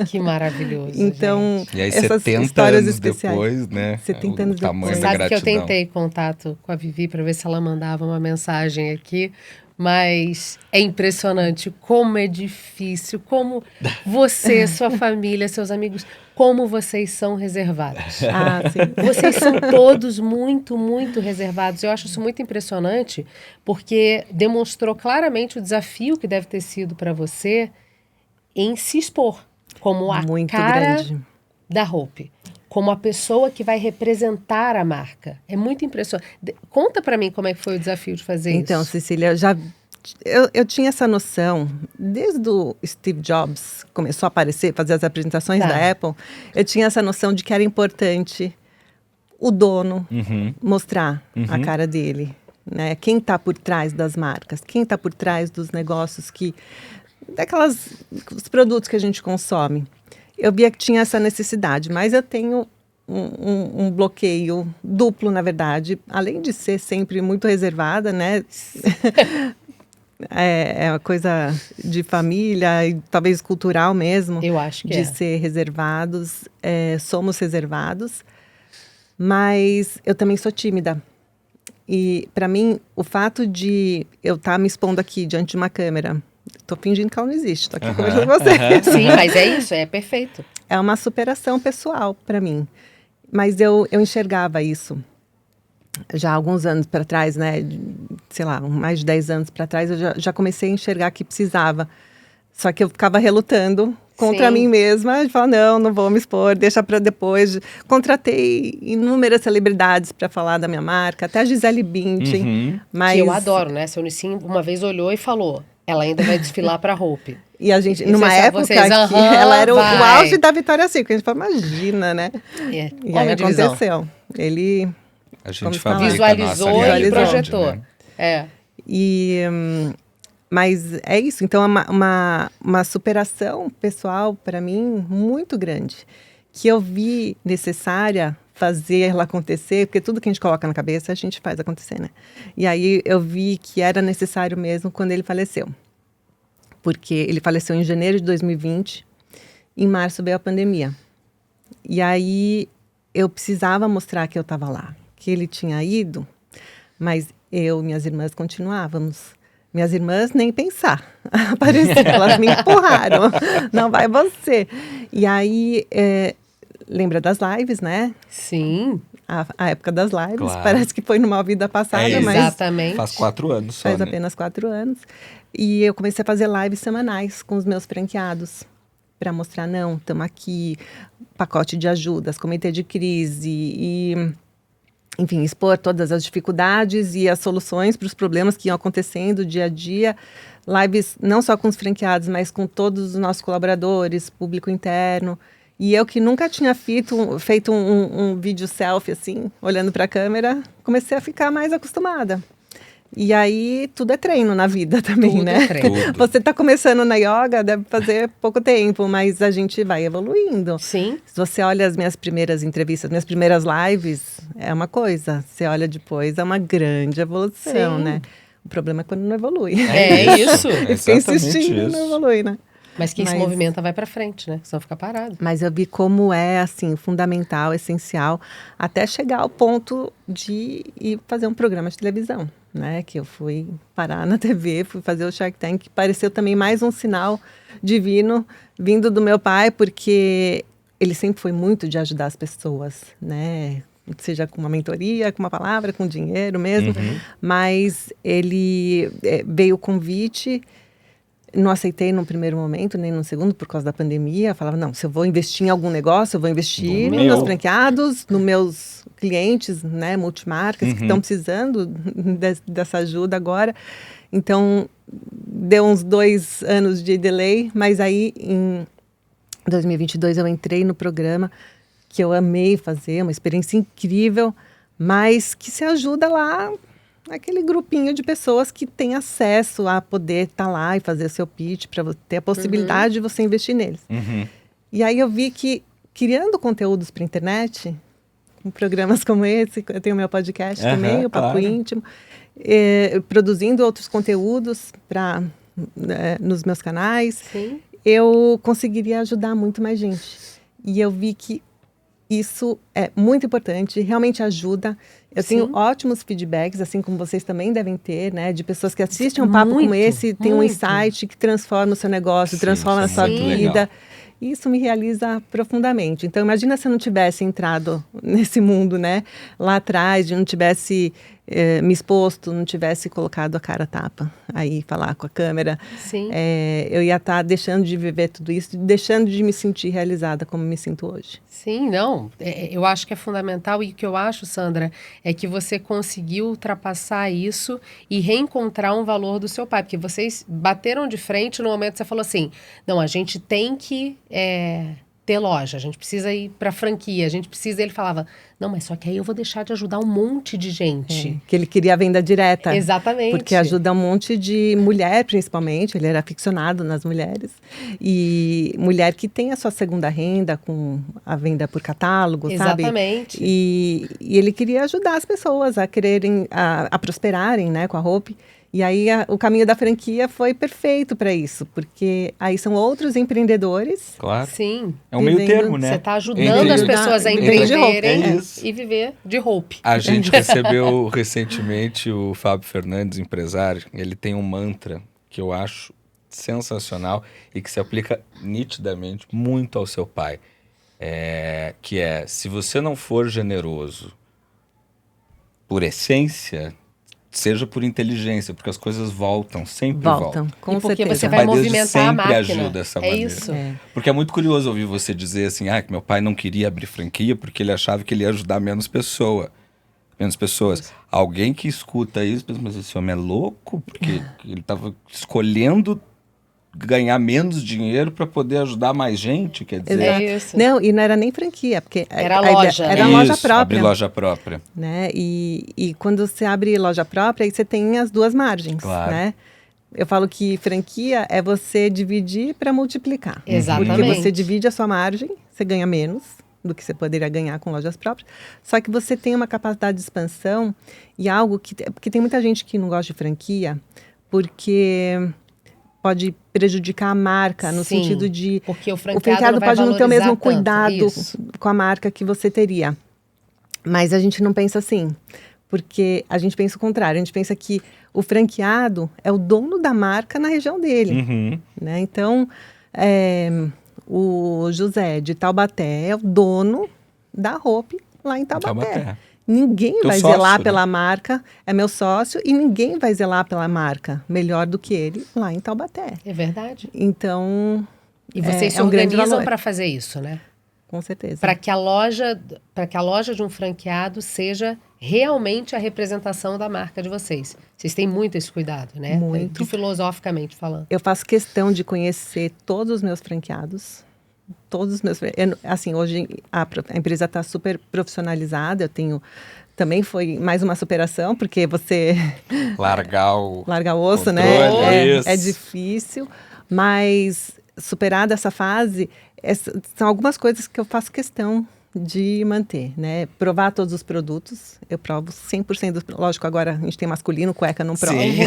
Que maravilhoso, Então, gente. E aí, essas 70 histórias anos especiais. depois, né? 70 anos o tamanho depois. da Sabe que eu gratidão. tentei contato com a Vivi para ver se ela mandava uma mensagem aqui, mas é impressionante como é difícil, como você, sua família, seus amigos, como vocês são reservados. Sim. Vocês são todos muito, muito reservados. Eu acho isso muito impressionante, porque demonstrou claramente o desafio que deve ter sido para você em se expor como a Muito cara grande. da Hope, como a pessoa que vai representar a marca. É muito impressionante. Conta pra mim como é que foi o desafio de fazer Então, isso. Cecília, eu tinha essa noção, desde o Steve Jobs começou a aparecer, fazer as apresentações Tá. da Apple, eu tinha essa noção de que era importante o dono mostrar a cara dele, né? Quem está por trás das marcas, quem está por trás dos negócios os produtos que a gente consome. Eu via que tinha essa necessidade, mas eu tenho um bloqueio duplo, na verdade, além de ser sempre muito reservada, né? É uma coisa de família e talvez cultural mesmo. Eu acho que de ser reservados, somos reservados, mas eu também sou tímida. E para mim, o fato de eu estar me expondo aqui diante de uma câmera, estou fingindo que ela não existe, estou aqui conversando com você. Sim, mas é isso, é perfeito. É uma superação pessoal para mim. Mas eu enxergava isso já há alguns anos para trás, né? Sei lá, mais de 10 anos para trás, eu já comecei a enxergar que precisava. Só que eu ficava relutando contra Sim. mim mesma, de falar, não vou me expor, deixa para depois. Contratei inúmeras celebridades para falar da minha marca, até a Gisele Bündchen. Mas Que eu adoro, né? Seu Nissim uma vez olhou e falou, ela ainda vai desfilar pra Hope. E a gente, E numa época vocês, que ela era o vai. auge da Vitória Secret, a gente falou, imagina, né? E aí Homem de visão. aconteceu. Ele... A gente Vamos falar. fabrica a Visualizou nossa e realidade, projetou. né? Mas é isso, então é uma superação pessoal para mim muito grande, que eu vi necessária fazer ela acontecer, porque tudo que a gente coloca na cabeça a gente faz acontecer, né? E aí eu vi que era necessário mesmo quando ele faleceu, porque ele faleceu em janeiro de 2020, em março veio a pandemia, e aí eu precisava mostrar que eu estava lá, que ele tinha ido, mas eu e minhas irmãs continuávamos. Minhas irmãs nem pensar, apareceram, elas me empurraram, não vai você. E aí, lembra das lives, né? Sim. A época das lives, Claro. parece que foi numa vida passada, É, mas Exatamente. Faz 4 anos só, faz né? apenas 4 anos. E eu comecei a fazer lives semanais com os meus franqueados, para mostrar, não, estamos aqui, pacote de ajudas, comitê de crise, e enfim, expor todas as dificuldades e as soluções para os problemas que iam acontecendo dia a dia. Lives não só com os franqueados, mas com todos os nossos colaboradores, público interno. E eu que nunca tinha feito um vídeo selfie, assim, olhando para a câmera, comecei a ficar mais acostumada. E aí, tudo é treino na vida também, Tudo né? é treino. Tudo. Você está começando na yoga, deve fazer pouco tempo, mas a gente vai evoluindo. Sim. Se você olha as minhas primeiras entrevistas, minhas primeiras lives, é uma coisa. Você olha depois, é uma grande evolução, Sim. né? O problema é quando não evolui. É isso. E fica insistindo e não evolui, né? Mas quem se Mas- movimenta vai pra frente, né? Senão fica parado. Mas eu vi como é, assim, fundamental, essencial, até chegar ao ponto de ir fazer um programa de televisão, né? Que eu fui parar na TV, fui fazer o Shark Tank, que pareceu também mais um sinal divino vindo do meu pai, porque ele sempre foi muito de ajudar as pessoas, né? Seja com uma mentoria, com uma palavra, com dinheiro mesmo. Mas ele veio o convite. Não aceitei no primeiro momento, nem no segundo, por causa da pandemia. Eu falava, não, se eu vou investir em algum negócio, eu vou investir No nos meus meu. franqueados, nos meus clientes, né, multimarcas, que estão precisando dessa ajuda agora. Então, deu uns 2 anos de delay, mas aí, em 2022, eu entrei no programa, que eu amei fazer, uma experiência incrível, mas que se ajuda lá aquele grupinho de pessoas que tem acesso a poder estar lá e fazer o seu pitch, para ter a possibilidade de você investir neles. E aí eu vi que, criando conteúdos para a internet, com programas como esse, eu tenho meu podcast também, o Papo claro. Íntimo, produzindo outros conteúdos nos meus canais, Sim. eu conseguiria ajudar muito mais gente. E eu vi que isso é muito importante, realmente ajuda. Eu Sim. tenho ótimos feedbacks, assim como vocês também devem ter, né? De pessoas que assistem um papo Muito, como esse, tem um muito. insight que transforma o seu negócio, Sim, transforma a isso é sua muito vida. legal. Isso me realiza profundamente. Então, imagina se eu não tivesse entrado nesse mundo, né? Lá atrás, de não tivesse me exposto, não tivesse colocado a cara a tapa, aí falar com a câmera. Sim. Eu ia estar deixando de viver tudo isso, deixando de me sentir realizada como me sinto hoje. Sim, não. Eu acho que é fundamental e o que eu acho, Sandra, é que você conseguiu ultrapassar isso e reencontrar um valor do seu pai, porque vocês bateram de frente no momento que você falou assim, não, a gente tem que ter loja, a gente precisa ir para franquia, a gente precisa... Ele falava, não, mas só que aí eu vou deixar de ajudar um monte de gente. Que ele queria a venda direta. Exatamente. Porque ajuda um monte de mulher, principalmente. Ele era aficionado nas mulheres. E mulher que tem a sua segunda renda com a venda por catálogo, sabe? Exatamente. E ele queria ajudar as pessoas a quererem, a prosperarem, né, com a Hope. E aí o caminho da franquia foi perfeito para isso. Porque aí são outros empreendedores. Claro. Sim. É um meio Vivendo- termo, né? Você está ajudando Entre- as pessoas a Viver de roupa. empreenderem É isso. e viver de roupa. A gente recebeu recentemente o Fábio Fernandes, empresário. Ele tem um mantra que eu acho sensacional e que se aplica nitidamente muito ao seu pai. Que é, se você não for generoso por essência, seja por inteligência, porque as coisas voltam, sempre voltam. Com E porque certeza. você O vai pai desde movimentar a sempre máquina. ajuda dessa É maneira. isso. Porque é muito curioso ouvir você dizer assim, que meu pai não queria abrir franquia porque ele achava que ele ia ajudar menos pessoas. Alguém que escuta isso, pensa, mas esse homem é louco? Porque ele estava escolhendo ganhar menos dinheiro para poder ajudar mais gente, quer dizer... É isso. Não, e não era nem franquia, porque Era a ideia- loja, né? era loja Isso, própria. abrir loja própria. Né? E quando você abre loja própria, aí você tem as duas margens, Claro. né? Eu falo que franquia é você dividir para multiplicar. Exatamente. Porque você divide a sua margem, você ganha menos do que você poderia ganhar com lojas próprias, só que você tem uma capacidade de expansão e algo que... Porque tem muita gente que não gosta de franquia porque pode prejudicar a marca, no Sim, sentido de... Porque o O franqueado, franqueado vai pode não ter o mesmo valorizar tanto. cuidado Isso. com a marca que você teria. Mas a gente não pensa assim, porque a gente pensa o contrário. A gente pensa que o franqueado é o dono da marca na região dele. Uhum. Né? Então, o José de Taubaté é o dono da Hope lá em Taubaté. Ninguém Teu vai sócio, zelar né? pela marca, é meu sócio, e ninguém vai zelar pela marca melhor do que ele lá em Taubaté. É verdade. Então, E vocês se é um grande organizam valor. para fazer isso, né? Com certeza. Para que a loja de um franqueado seja realmente a representação da marca de vocês. Vocês têm muito esse cuidado, né? Muito. Filosoficamente falando. Eu faço questão de conhecer todos os meus franqueados. Todos os meus... Assim, hoje a empresa está super profissionalizada. Eu tenho... Também foi mais uma superação, porque você... Largar o osso, controle, né? isso. É difícil. Mas superada essa fase, são algumas coisas que eu faço questão de manter, né? Provar todos os produtos. Eu provo 100%. Lógico, agora a gente tem masculino, cueca não provo. Sim.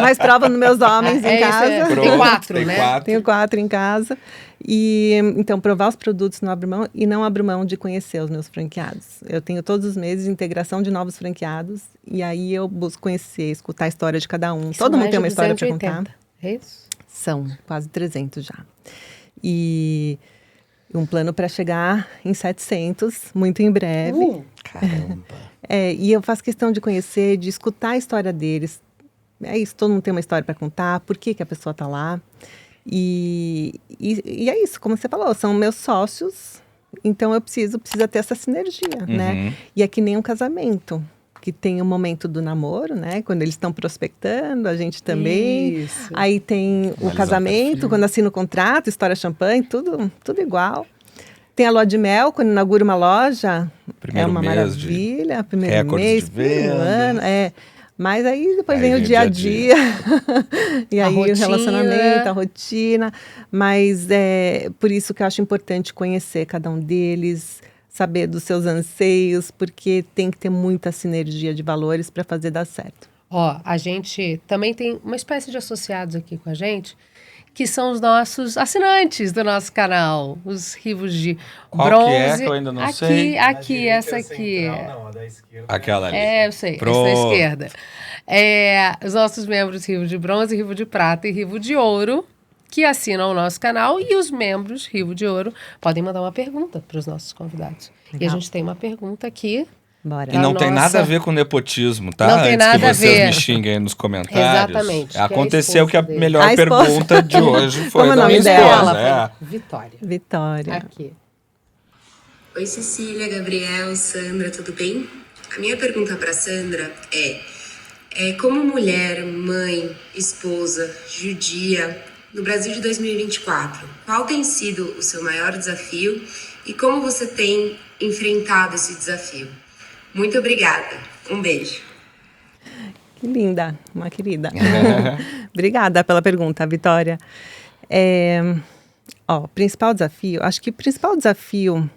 Mas provo nos meus homens em casa. Tem 4, né? 4. Tenho 4 em casa. E então, provar os produtos não abro mão e não abro mão de conhecer os meus franqueados. Eu tenho todos os meses integração de novos franqueados e aí eu busco conhecer, escutar a história de cada um. Todo mundo tem uma história para contar. É isso? São quase 300 já. E um plano para chegar em 700, muito em breve. Caramba. E eu faço questão de conhecer, de escutar a história deles. É isso, todo mundo tem uma história para contar, por que a pessoa está lá. E é isso, como você falou, são meus sócios, então eu precisa ter essa sinergia, né? E é que nem um casamento, que tem o momento do namoro, né? Quando eles estão prospectando, a gente também. Isso. Aí tem o casamento, quando assina o contrato, estoura champanhe, tudo igual. Tem a lua de mel, quando inaugura uma loja, Primeiro é uma mês maravilha. Primeiro recordes mês, de primeiro vendas. ano, Mas aí depois Aí vem o vem o dia a dia dia. E A aí rotina. o relacionamento, a rotina. Mas é por isso que eu acho importante conhecer cada um deles, saber dos seus anseios, porque tem que ter muita sinergia de valores para fazer dar certo. Ó, a gente também tem uma espécie de associados aqui com a gente, que são os nossos assinantes do nosso canal, os rivos de Qual bronze. que é que eu ainda não sei? Aqui, essa aqui. Não, a da esquerda. Aquela ali. Eu sei, essa Pronto. da esquerda. Os nossos membros rivo de bronze, rivo de prata e rivo de ouro, que assinam o nosso canal, e os membros rivo de ouro podem mandar uma pergunta para os nossos convidados. Legal. E a gente tem uma pergunta aqui. Bora. E não tem nossa- nada a ver com nepotismo, tá? Não tem Antes nada que a vocês ver. me xinguem aí nos comentários. Exatamente, que é a Aconteceu que a esposa dele. melhor A esposa. pergunta de hoje foi Como é o da nome minha dela? esposa. Vitória. Vitória. Aqui. Oi, Cecília, Gabriel, Sandra, tudo bem? A minha pergunta para Sandra é como mulher, mãe, esposa, judia, no Brasil de 2024, qual tem sido o seu maior desafio e como você tem enfrentado esse desafio? Muito obrigada. Um beijo. Que linda, uma querida. Obrigada pela pergunta, Vitória. Principal desafio, acho que o principal desafio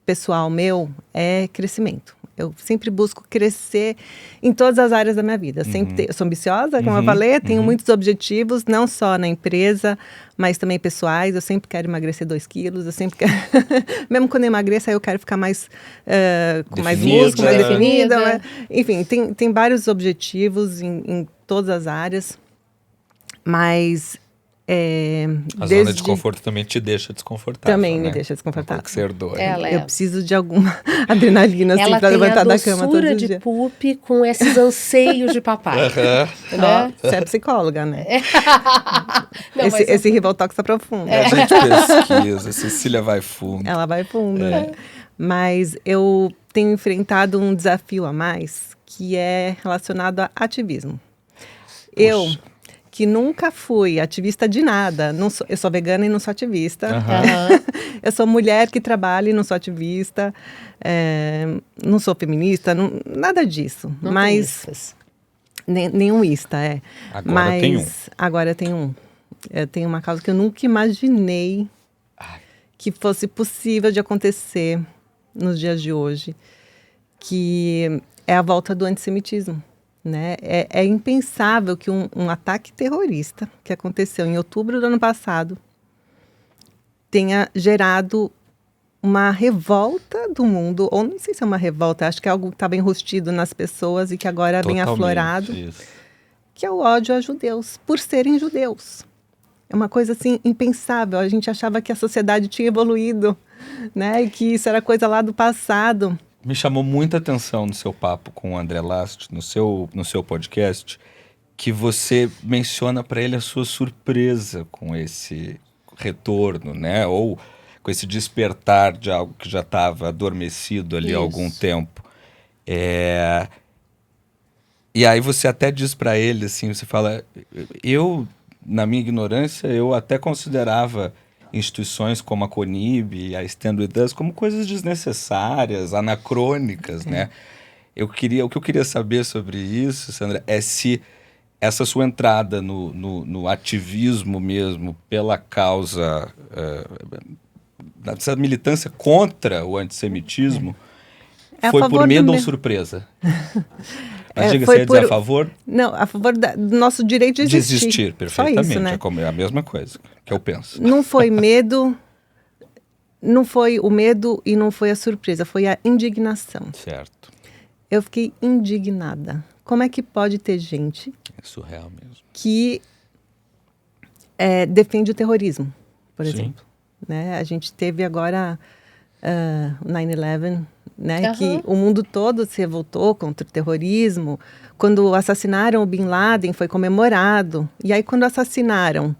pessoal meu é crescimento. Eu sempre busco crescer em todas as áreas da minha vida. Eu sou ambiciosa, como eu falei, tenho muitos objetivos, não só na empresa, mas também pessoais. Eu sempre quero emagrecer 2 quilos, eu sempre quero... Mesmo quando eu emagreço, aí eu quero ficar mais com mais Definida. músculo, mais definida. Definida. Enfim, tem vários objetivos em todas as áreas, mas... A zona de conforto também te deixa desconfortável. Também me né? deixa desconfortável. Uma coisa que você herdou. Ela Eu preciso de alguma adrenalina assim, Ela pra tem levantar a da cama todo doçura de dia. pup com esses anseios de papai. Né? Você é psicóloga, né? Não, mas esse Rivotox tá profundo. A gente pesquisa, Cecília vai fundo. Ela vai fundo, né? Mas eu tenho enfrentado um desafio a mais, que é relacionado a ativismo. Eu, que nunca fui ativista de nada, eu sou vegana e não sou ativista. Eu sou mulher que trabalha e não sou ativista. Não sou feminista, nada disso. não tem mas istas. nenhum ista, Agora mas tem um. agora tem um. Eu tenho uma causa que eu nunca imaginei que fosse possível de acontecer nos dias de hoje, que é a volta do antissemitismo. Né? É impensável que um ataque terrorista que aconteceu em outubro do ano passado tenha gerado uma revolta do mundo, ou não sei se é uma revolta, acho que é algo que estava enrustido nas pessoas e que agora vem Totalmente aflorado, isso. que é o ódio a judeus, por serem judeus. É uma coisa assim impensável, a gente achava que a sociedade tinha evoluído, né? E que isso era coisa lá do passado. Me chamou muita atenção no seu papo com o André Last, no seu podcast, que você menciona para ele a sua surpresa com esse retorno, né? Ou com esse despertar de algo que já estava adormecido ali há Isso. algum tempo. E aí você até diz para ele assim, você fala, eu, na minha ignorância, eu até considerava instituições como a CONIB e a Stand With Us como coisas desnecessárias, anacrônicas, né? O que eu queria saber sobre isso, Sandra, é se essa sua entrada no ativismo mesmo pela causa, essa militância contra o antissemitismo, foi por medo ou surpresa? Mas diga, você ia dizer a favor? Não, a favor do nosso direito de existir. De existir, perfeitamente. Só isso, né? É a mesma coisa que eu penso. Não foi medo, não foi o medo e não foi a surpresa, foi a indignação. Certo. Eu fiquei indignada. Como é que pode ter gente É surreal mesmo. que defende o terrorismo, por Sim. exemplo? Né? A gente teve agora o 9/11, né? Uhum. Que o mundo todo se revoltou contra o terrorismo. Quando assassinaram o Bin Laden, foi comemorado. E aí, quando assassinaram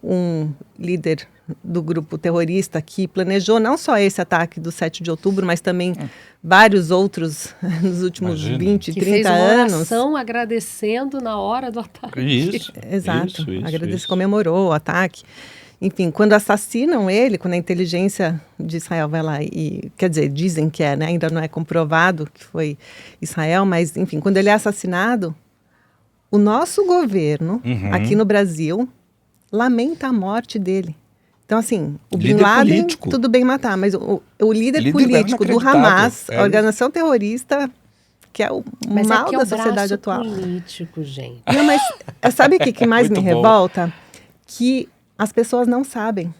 um líder do grupo terrorista que planejou não só esse ataque do 7 de outubro, mas também vários outros nos últimos Imagina. 20, Que 30 fez uma anos. oração agradecendo na hora do ataque. Isso. Exato. Isso. Comemorou o ataque. Enfim, quando assassinam ele, quando a inteligência de Israel vai lá e... Quer dizer, dizem que né? Ainda não é comprovado que foi Israel, mas, enfim, quando ele é assassinado, o nosso governo, aqui no Brasil, lamenta a morte dele. Então, assim, o Bin Líder Laden, político. tudo bem matar, mas o líder político do inacreditável. Hamas, a organização terrorista, que é o Mas mal é que é da o sociedade braço atual. político, gente. Não, mas sabe o que mais me Muito bom. revolta? Que as pessoas não sabem.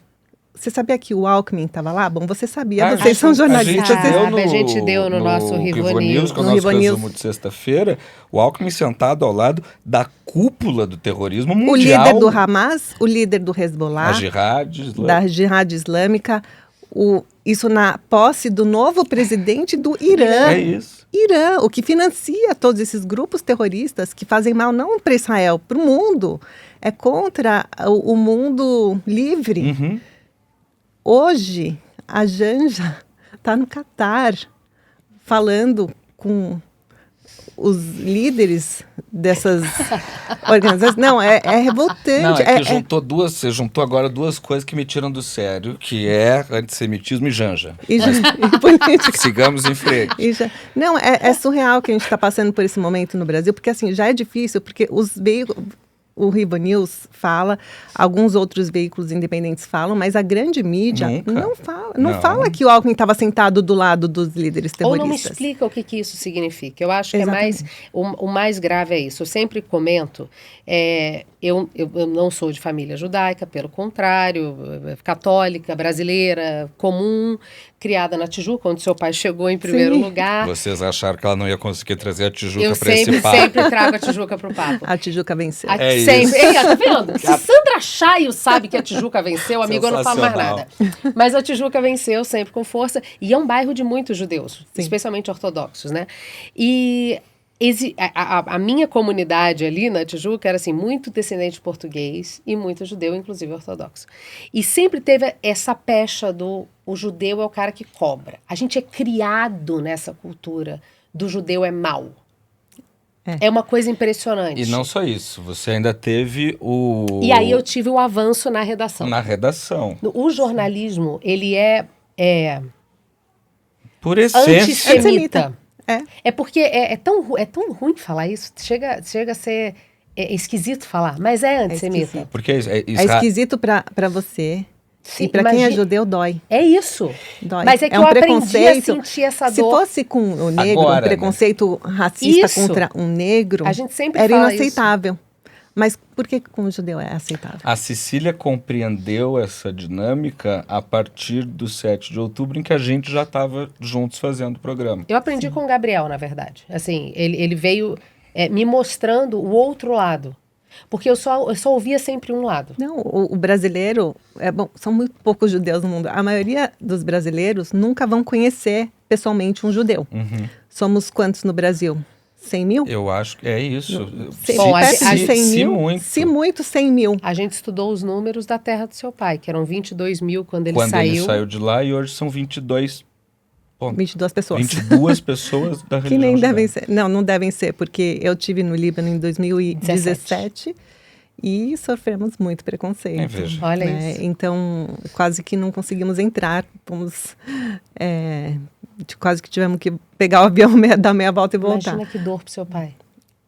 Você sabia que o Alckmin estava lá? Bom, você sabia, vocês são jornalistas. A gente deu no nosso Rivo News. Com o No nosso Rivo News. resumo de sexta-feira, o Alckmin sentado ao lado da cúpula do terrorismo O mundial. líder do Hamas, o líder do Hezbollah, A Jihad Islâmica. da Jihad Islâmica, isso na posse do novo presidente do Irã. É isso. Irã, o que financia todos esses grupos terroristas que fazem mal não para Israel, para o mundo. É contra o mundo livre. Uhum. Hoje, a Janja está no Catar, falando com os líderes dessas organizações. Não, é revoltante. Não, é que você juntou agora duas coisas que me tiram do sério, que é antissemitismo e Janja. E política. Sigamos em frente. Não, é surreal que a gente está passando por esse momento no Brasil, porque assim, já é difícil, porque os veículos... O Rivo News fala, alguns outros veículos independentes falam, mas a grande mídia não fala. Não fala que o Alckmin estava sentado do lado dos líderes terroristas. Ou não me explica o que isso significa. Eu acho que o mais grave é isso. Eu sempre comento, eu não sou de família judaica, pelo contrário, católica, brasileira, comum, criada na Tijuca, onde seu pai chegou em primeiro lugar. Vocês acharam que ela não ia conseguir trazer a Tijuca Eu para esse papo? sempre trago a Tijuca para o papo. A Tijuca venceu. Sempre. Ei, tá vendo? Se Sandra Chaio sabe que a Tijuca venceu, amigo, eu não falo mais nada. Mas a Tijuca venceu sempre com força. E é um bairro de muitos judeus, especialmente ortodoxos, né? E a minha comunidade ali na Tijuca era assim, muito descendente português e muito judeu, inclusive ortodoxo. E sempre teve essa pecha o judeu é o cara que cobra. A gente é criado nessa cultura do judeu é mau. É uma coisa impressionante. E não só isso, você ainda teve E aí eu tive o avanço na redação. Na redação. O jornalismo, ele é por essência. Antissemita. É porque é tão ruim falar isso, chega a ser esquisito falar, mas é antissemita. Porque é esquisito para você. Sim, e para quem é judeu, dói. É isso. Dói. Mas é que eu aprendi a sentir essa dor. Se fosse com o negro, agora, um preconceito racista isso. contra um negro, a gente sempre era fala inaceitável. Mas por que com o judeu é aceitável? A Cecília compreendeu essa dinâmica a partir do 7 de outubro, em que a gente já estava juntos fazendo o programa. Eu aprendi com o Gabriel, na verdade. Assim, ele veio me mostrando o outro lado. Porque eu só ouvia sempre um lado. Não, o brasileiro... são muito poucos judeus no mundo. A maioria dos brasileiros nunca vão conhecer pessoalmente um judeu. Uhum. Somos quantos no Brasil? 100 mil? Eu acho que é isso. Bom, Perto de 100 se mil? muito. Se muito, 100 mil. A gente estudou os números da terra do seu pai, que eram 22 mil quando ele Quando saiu. ele saiu de lá, e hoje são 22 22 pessoas. 22 pessoas da religião Que nem devem judaica. ser. Não devem ser, porque eu tive no Líbano em 2017 e sofremos muito preconceito. É, veja. Olha né? isso. Então, quase que não conseguimos entrar. Quase que tivemos que pegar o avião, dar meia volta e voltar. Imagina que dor pro seu pai.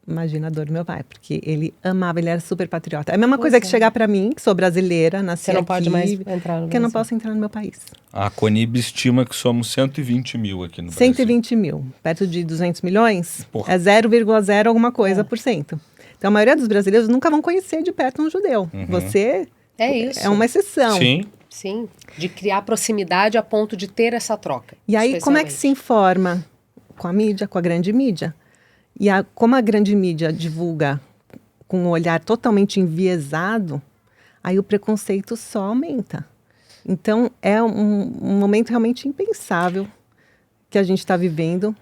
Imagina a dor do meu pai, porque ele amava, ele era super patriota. É a mesma Pois coisa é. que chegar pra mim, que sou brasileira, nasci Você não aqui, pode mais entrar no porque eu não Brasil. posso entrar no meu país. A Conib estima que somos 120 mil aqui no Brasil. 120 mil, perto de 200 milhões, Porra. é 0,0 alguma coisa por cento. Então, a maioria dos brasileiros nunca vão conhecer de perto um judeu. Você É isso. é uma exceção. Sim. Sim, de criar proximidade a ponto de ter essa troca. E aí, como é que se informa? Com a mídia, com a grande mídia. E como a grande mídia divulga com um olhar totalmente enviesado, aí o preconceito só aumenta. Então, é um momento realmente impensável que a gente está vivendo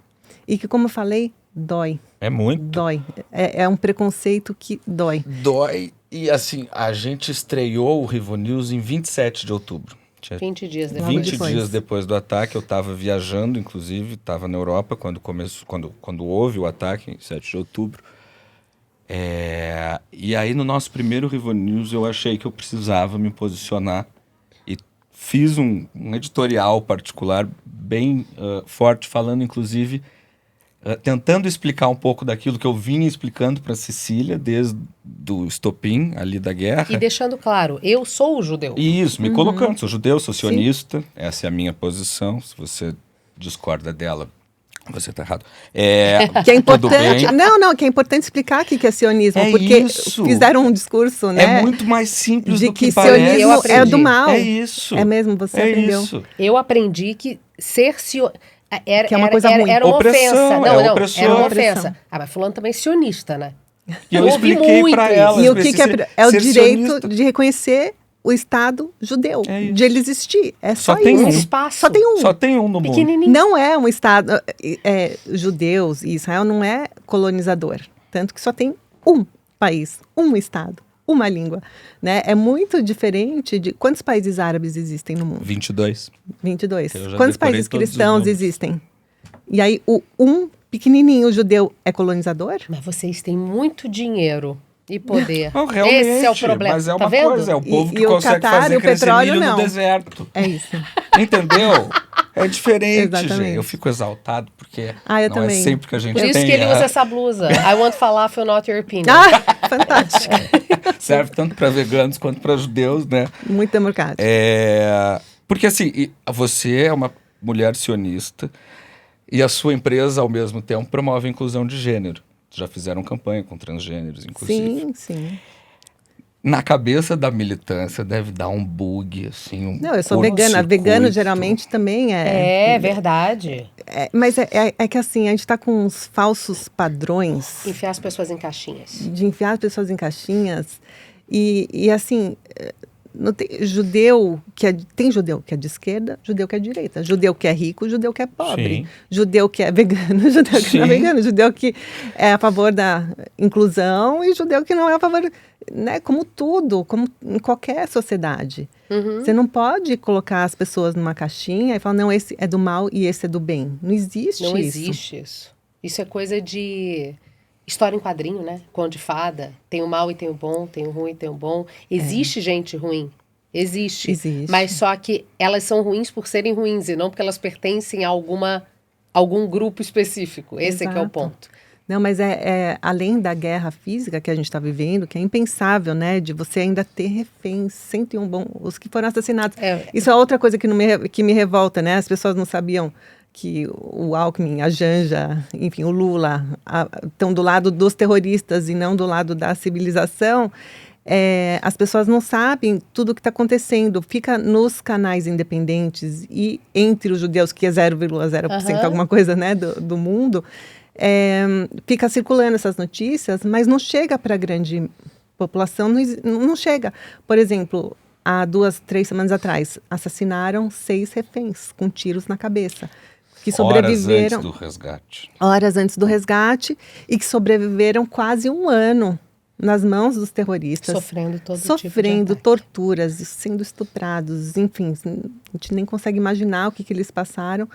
e que, como eu falei, dói. É muito. Dói. É um preconceito que dói. Dói. E assim, a gente estreou o Rivo News em 27 de outubro. Tinha 20 dias Logo depois. 20 depois. dias depois do ataque, eu estava viajando, inclusive, estava na Europa quando houve o ataque, em 7 de outubro. E aí, no nosso primeiro Rivo News, eu achei que eu precisava me posicionar e fiz um editorial particular bem forte, falando, inclusive, tentando explicar um pouco daquilo que eu vinha explicando para Cecília desde o estopim ali da guerra. E deixando claro, eu sou o judeu. Isso, me colocando, sou judeu, sou sionista, essa é a minha posição, se você discorda dela, você está errado. Que é tudo importante. bem. Não, que é importante explicar o que é sionismo, É porque isso. fizeram um discurso, né? É muito mais simples de do que que parece. Eu sionismo aprendi. é do mal. É isso. É mesmo, você é aprendeu. isso. Eu aprendi que ser sionista... Que é uma coisa ruim. Era uma Opressão, ofensa. é Não, opressor. era uma Opressão. ofensa. Ah, mas fulano também é sionista, né? E eu Ouvi expliquei muito para isso. ela. E o que é o ser direito sionista. de reconhecer o Estado judeu, É isso. de ele existir. É só, Só tem isso. um. Espaço. Só tem um. Só tem um no mundo. Pequenininho. Não é um Estado. Judeus e Israel não é colonizador. Tanto que só tem um país, um Estado, uma língua. Né? É muito diferente de... Quantos países árabes existem no mundo? 22. 22. Eu já Quantos decorei países todos os cristãos nomes. existem? E aí, um pequenininho judeu é colonizador? Mas vocês têm muito dinheiro e poder. Não, realmente, Esse é o problema. mas é Tá uma vendo? coisa, é o povo E que o consegue Catar fazer e o crescer petróleo, milho não. no deserto. É isso. Entendeu? É diferente, Exatamente. gente. Eu fico exaltado porque Eu não é também. sempre que a gente Por isso tem. que ele usa essa blusa. I want falafel, not your opinion. Ah, fantástico. Serve tanto para veganos quanto para judeus, né? Muito democrático. Porque assim, você é uma mulher sionista e a sua empresa, ao mesmo tempo, promove a inclusão de gênero. Já fizeram campanha com transgêneros, inclusive. Sim. Na cabeça da militância deve dar um bug, assim, Não, eu sou vegana. Vegano curto-circuito. geralmente também É verdade. Mas é que assim, a gente está com uns falsos padrões Enfiar as pessoas em caixinhas. de enfiar as pessoas em caixinhas. E assim, não tem judeu tem judeu que é de esquerda, judeu que é de direita, judeu que é rico, judeu que é pobre, Sim. judeu que é vegano, judeu que não é Sim. vegano, judeu que é a favor da inclusão e judeu que não é a favor, né? Como tudo, como em qualquer sociedade. Você não pode colocar as pessoas numa caixinha e falar, não, esse é do mal e esse é do bem. Não existe Não isso. existe isso. Isso é coisa de história em quadrinho, né? Conto de fada. Tem o mal e tem o bom, tem o ruim e tem o bom. Existe gente ruim. Existe. Existe. Mas só que elas são ruins por serem ruins e não porque elas pertencem a algum grupo específico. Esse é que é o Exato. ponto. Não, mas além da guerra física que a gente está vivendo, que é impensável, né? De você ainda ter reféns, 101 os que foram assassinados. Isso é outra coisa que me revolta, né? As pessoas não sabiam que o Alckmin, a Janja, enfim, o Lula, estão do lado dos terroristas e não do lado da civilização. As pessoas não sabem tudo o que está acontecendo. Fica nos canais independentes e entre os judeus, que é 0,0% alguma coisa, né, do mundo, fica circulando essas notícias, mas não chega para a grande população, não chega. Por exemplo, há 2, 3 semanas atrás, assassinaram 6 reféns com tiros na cabeça. que sobreviveram horas antes do resgate. Horas antes do resgate e que sobreviveram quase 1 ano nas mãos dos terroristas. Sofrendo todo tipo de Sofrendo ataque. torturas, sendo estuprados, enfim, a gente nem consegue imaginar o que eles passaram.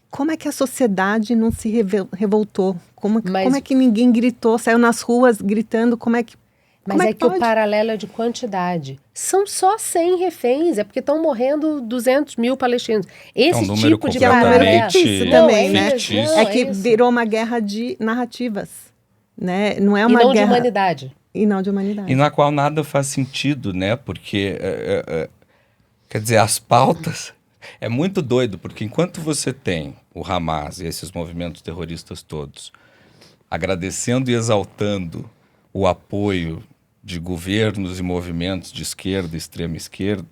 Como é que a sociedade não se revoltou? Como é que ninguém gritou, saiu nas ruas gritando? Mas é que o paralelo é de quantidade. São só 100 reféns, é porque estão morrendo 200 mil palestinos. Esse um número tipo de completamente fictício também, né? fictício. Não, É que isso. virou uma guerra de narrativas, né? Não é E uma não de guerra... humanidade. E não de humanidade. E na qual nada faz sentido, né? Porque, quer dizer, as pautas... É muito doido, porque enquanto você tem o Hamas e esses movimentos terroristas todos agradecendo e exaltando o apoio de governos e movimentos de esquerda, extrema esquerda,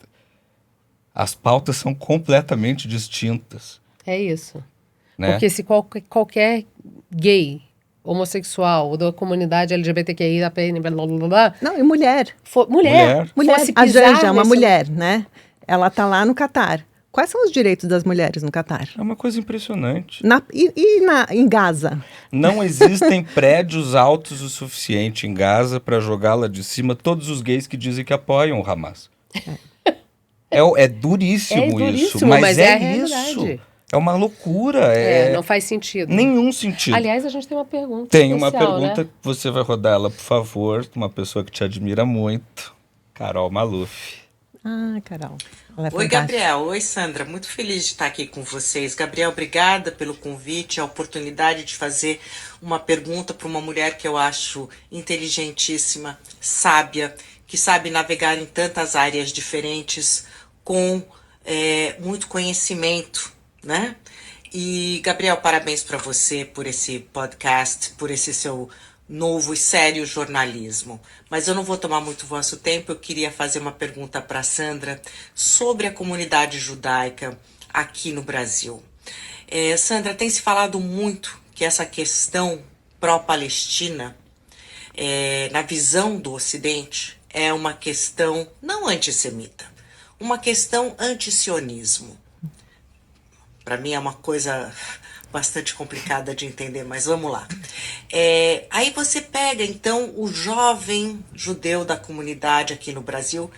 as pautas são completamente distintas. É isso. Né? Porque se qualquer gay, homossexual ou da comunidade LGBTQI, blá, blá, blá, blá, Não, e mulher. Mulher. fosse A pisar Janja é uma nesse- mulher, né? Ela tá lá no Catar. Quais são os direitos das mulheres no Catar? É uma coisa impressionante. Em Gaza? Não existem prédios altos o suficiente em Gaza para jogar lá de cima todos os gays que dizem que apoiam o Hamas. É duríssimo, É duríssimo, isso, mas é a isso. realidade. É uma loucura. Não faz sentido. Nenhum sentido. Aliás, a gente tem uma pergunta Tem uma especial, pergunta né? que você vai rodar ela, por favor. Uma pessoa que te admira muito. Carol Maluf. Ah, Carol. Ela é Oi, fantástica. Gabriel. Oi, Sandra. Muito feliz de estar aqui com vocês. Gabriel, obrigada pelo convite, a oportunidade de fazer uma pergunta para uma mulher que eu acho inteligentíssima, sábia, que sabe navegar em tantas áreas diferentes, com muito conhecimento, né? E, Gabriel, parabéns para você por esse podcast, por esse seu novo e sério jornalismo. Mas eu não vou tomar muito vosso tempo, eu queria fazer uma pergunta para a Sandra sobre a comunidade judaica aqui no Brasil. Sandra, tem se falado muito que essa questão pró-Palestina, na visão do Ocidente, é uma questão não antissemita, uma questão antisionismo. Para mim é uma coisa bastante complicada de entender, mas vamos lá. Aí você pega, então, o jovem judeu da comunidade aqui no Brasil,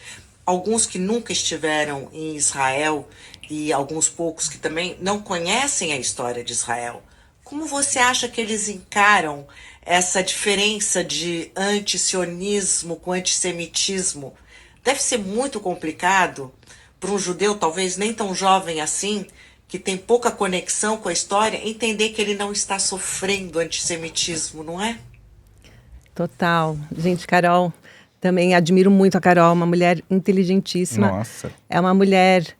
alguns que nunca estiveram em Israel e alguns poucos que também não conhecem a história de Israel. Como você acha que eles encaram essa diferença de antisionismo com antissemitismo? Deve ser muito complicado para um judeu, talvez nem tão jovem assim, que tem pouca conexão com a história, entender que ele não está sofrendo antissemitismo, não é? Total. Gente, Carol, também admiro muito a Carol, uma mulher inteligentíssima. Nossa. É uma mulher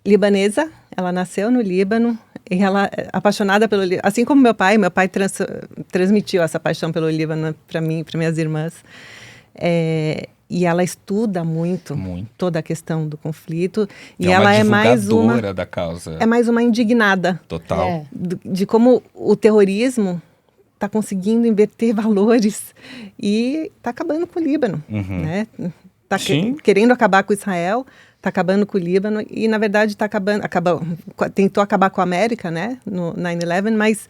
libanesa, ela nasceu no Líbano, e ela é apaixonada pelo Líbano. Assim como meu pai transmitiu essa paixão pelo Líbano para mim, para minhas irmãs. E ela estuda muito toda a questão do conflito. E ela é mais uma da causa. É mais uma indignada. Total. De como o terrorismo está conseguindo inverter valores e está acabando com o Líbano. Né? Está querendo acabar com Israel, está acabando com o Líbano e, na verdade, tentou acabar com a América, né? No 9/11, mas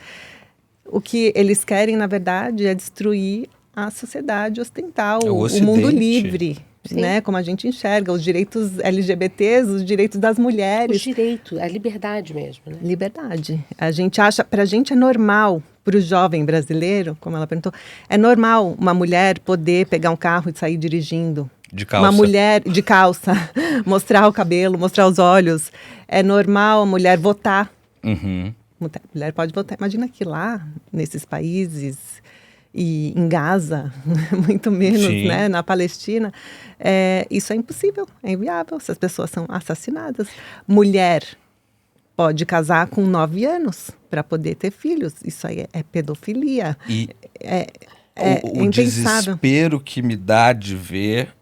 o que eles querem, na verdade, é destruir a sociedade ocidental, o mundo livre, né? Como a gente enxerga, os direitos LGBTs, os direitos das mulheres. Os direitos, a liberdade mesmo, né? Liberdade. A gente acha, pra gente é normal, pro jovem brasileiro, como ela perguntou, é normal uma mulher poder pegar um carro e sair dirigindo. De calça. Uma mulher de calça, mostrar o cabelo, mostrar os olhos. É normal a mulher votar. A mulher pode votar. Imagina que lá, nesses países, e em Gaza, muito menos, né, na Palestina, isso é impossível, é inviável, essas pessoas são assassinadas. Mulher pode casar com 9 anos para poder ter filhos, isso aí é pedofilia. E o impensável. desespero que me dá de ver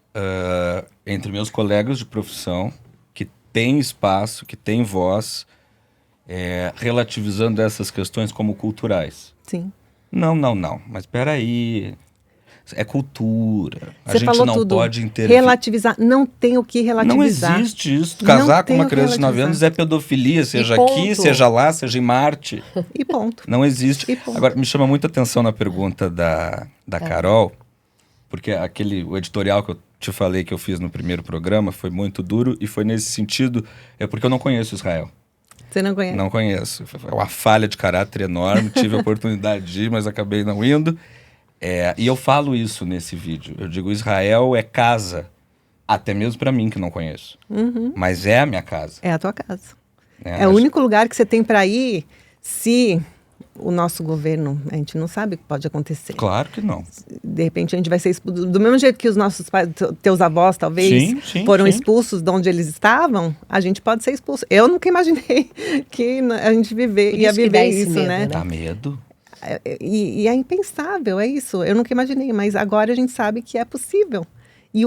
entre meus colegas de profissão, que têm espaço, que têm voz, relativizando essas questões como culturais. Sim. Não, mas espera aí. É cultura. A Você gente falou não tudo. pode intervir. Relativizar. Não tem o que Não relativizar. existe isso. Não Casar com tem uma o que criança de 9 anos relativizar. é pedofilia, seja ponto. aqui, seja lá, seja em Marte. E ponto. Não existe. E ponto. Agora, me chama muita atenção na pergunta da Carol, porque o editorial que eu te falei que eu fiz no primeiro programa foi muito duro e foi nesse sentido, porque eu não conheço Israel. Você não conhece? Não conheço. É uma falha de caráter enorme. Tive a oportunidade de ir, mas acabei não indo. E eu falo isso nesse vídeo. Eu digo, Israel é casa, até mesmo para mim que não conheço. Mas é a minha casa. É a tua casa. Né? É o único lugar que você tem para ir se o nosso governo, a gente não sabe o que pode acontecer. Claro que não. De repente a gente vai ser expulso. Do mesmo jeito que os nossos pais, teus avós talvez, Sim, foram sim. expulsos de onde eles estavam, a gente pode ser expulso. Eu nunca imaginei que a gente Por ia isso que dá viver esse isso, medo, né? né? Dá medo? E é impensável, é isso. Eu nunca imaginei, mas agora a gente sabe que é possível. E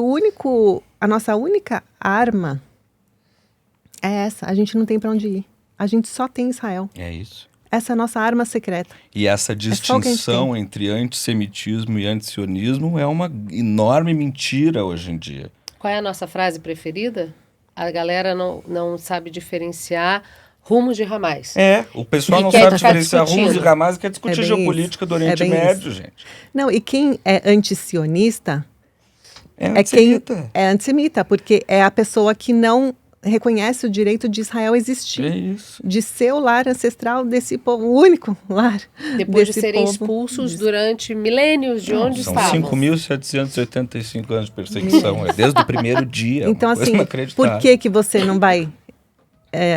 a nossa única arma é essa. A gente não tem para onde ir. A gente só tem Israel. É isso. Essa é a nossa arma secreta. E essa só o que a gente distinção entre antissemitismo e antisionismo é uma enorme mentira hoje em dia. Qual é a nossa frase preferida? A galera não sabe diferenciar rumos de ramais. O pessoal E não quer sabe ficar diferenciar rumos e discutindo. ramais, quer discutir É bem geopolítica do Oriente bem Médio, isso. gente. Não, e quem é antissionista É quem antissemita. é antissemita, porque é a pessoa que não reconhece o direito de Israel existir. É isso. De ser o lar ancestral desse povo, o único lar Depois de desse serem povo. expulsos durante milênios de onde São estavam. 5.785 anos de perseguição. É desde o primeiro dia. Então, uma coisa assim, inacreditável. por que você não vai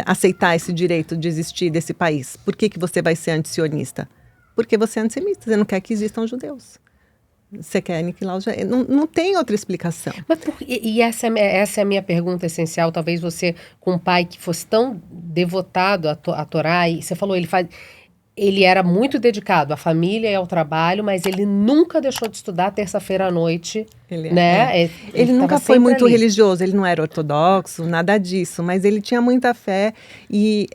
aceitar esse direito de existir desse país? Por que você vai ser antisionista? Porque você é antissemita, você não quer que existam judeus. Você quer aniquilar os judeus. Não tem outra explicação. Mas essa é a minha pergunta essencial. Talvez você, com um pai que fosse tão devotado à Torá, e você falou, ele era muito dedicado à família e ao trabalho, mas ele nunca deixou de estudar terça-feira à noite, né? Ele nunca tava foi sempre muito ali. religioso, ele não era ortodoxo, nada disso, mas ele tinha muita fé e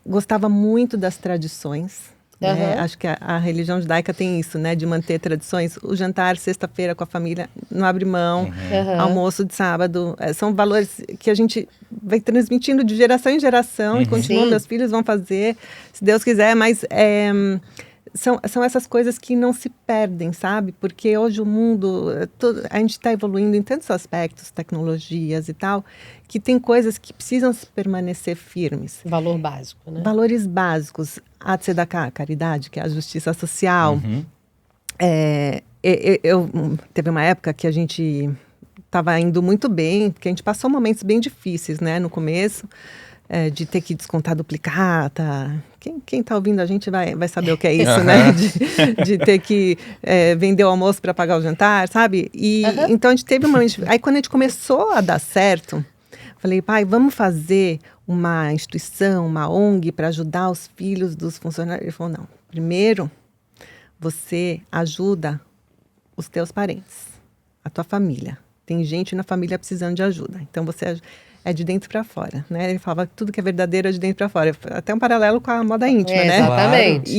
gostava muito das tradições. Né? Acho que a religião judaica tem isso, né? De manter tradições. O jantar sexta-feira com a família não abre mão, almoço de sábado. São valores que a gente vai transmitindo de geração em geração e continua, Sim. meus filhos vão fazer, se Deus quiser, mas são essas coisas que não se perdem, sabe? Porque hoje o mundo, a gente está evoluindo em tantos aspectos, tecnologias e tal, que tem coisas que precisam permanecer firmes. Valor básico, né? Valores básicos, a tzedakah, a caridade, que é a justiça social. Teve uma época que a gente estava indo muito bem, porque a gente passou momentos bem difíceis, né, no começo, de ter que descontar duplicata. Quem está ouvindo a gente vai saber o que é isso, né? De ter que vender o almoço para pagar o jantar, sabe? Então a gente teve uma... Aí quando a gente começou a dar certo, falei, pai, vamos fazer uma instituição, uma ONG para ajudar os filhos dos funcionários. Ele falou, não, primeiro você ajuda os teus parentes, a tua família. Tem gente na família precisando de ajuda. Então você é de dentro para fora, né? Ele falava que tudo que é verdadeiro é de dentro para fora. Até um paralelo com a moda íntima, né? Exatamente.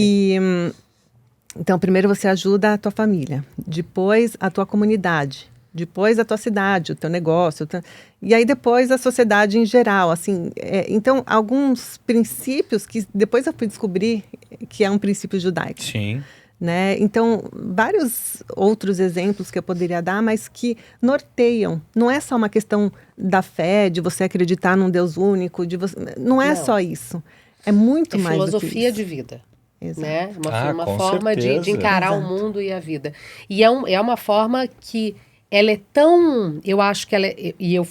Então, primeiro você ajuda a tua família, depois a tua comunidade, depois a tua cidade, o teu negócio, e aí depois a sociedade em geral, assim. Então, alguns princípios que depois eu fui descobrir que é um princípio judaico. Sim. Né? Então, vários outros exemplos que eu poderia dar, mas que norteiam. Não é só uma questão da fé, de você acreditar num Deus único, não é só isso. É muito mais do que filosofia isso. de vida. Exato. Né? Uma com forma de certeza. encarar Exato. o mundo e a vida. E é uma forma que ela é tão... Eu acho que ela é... E eu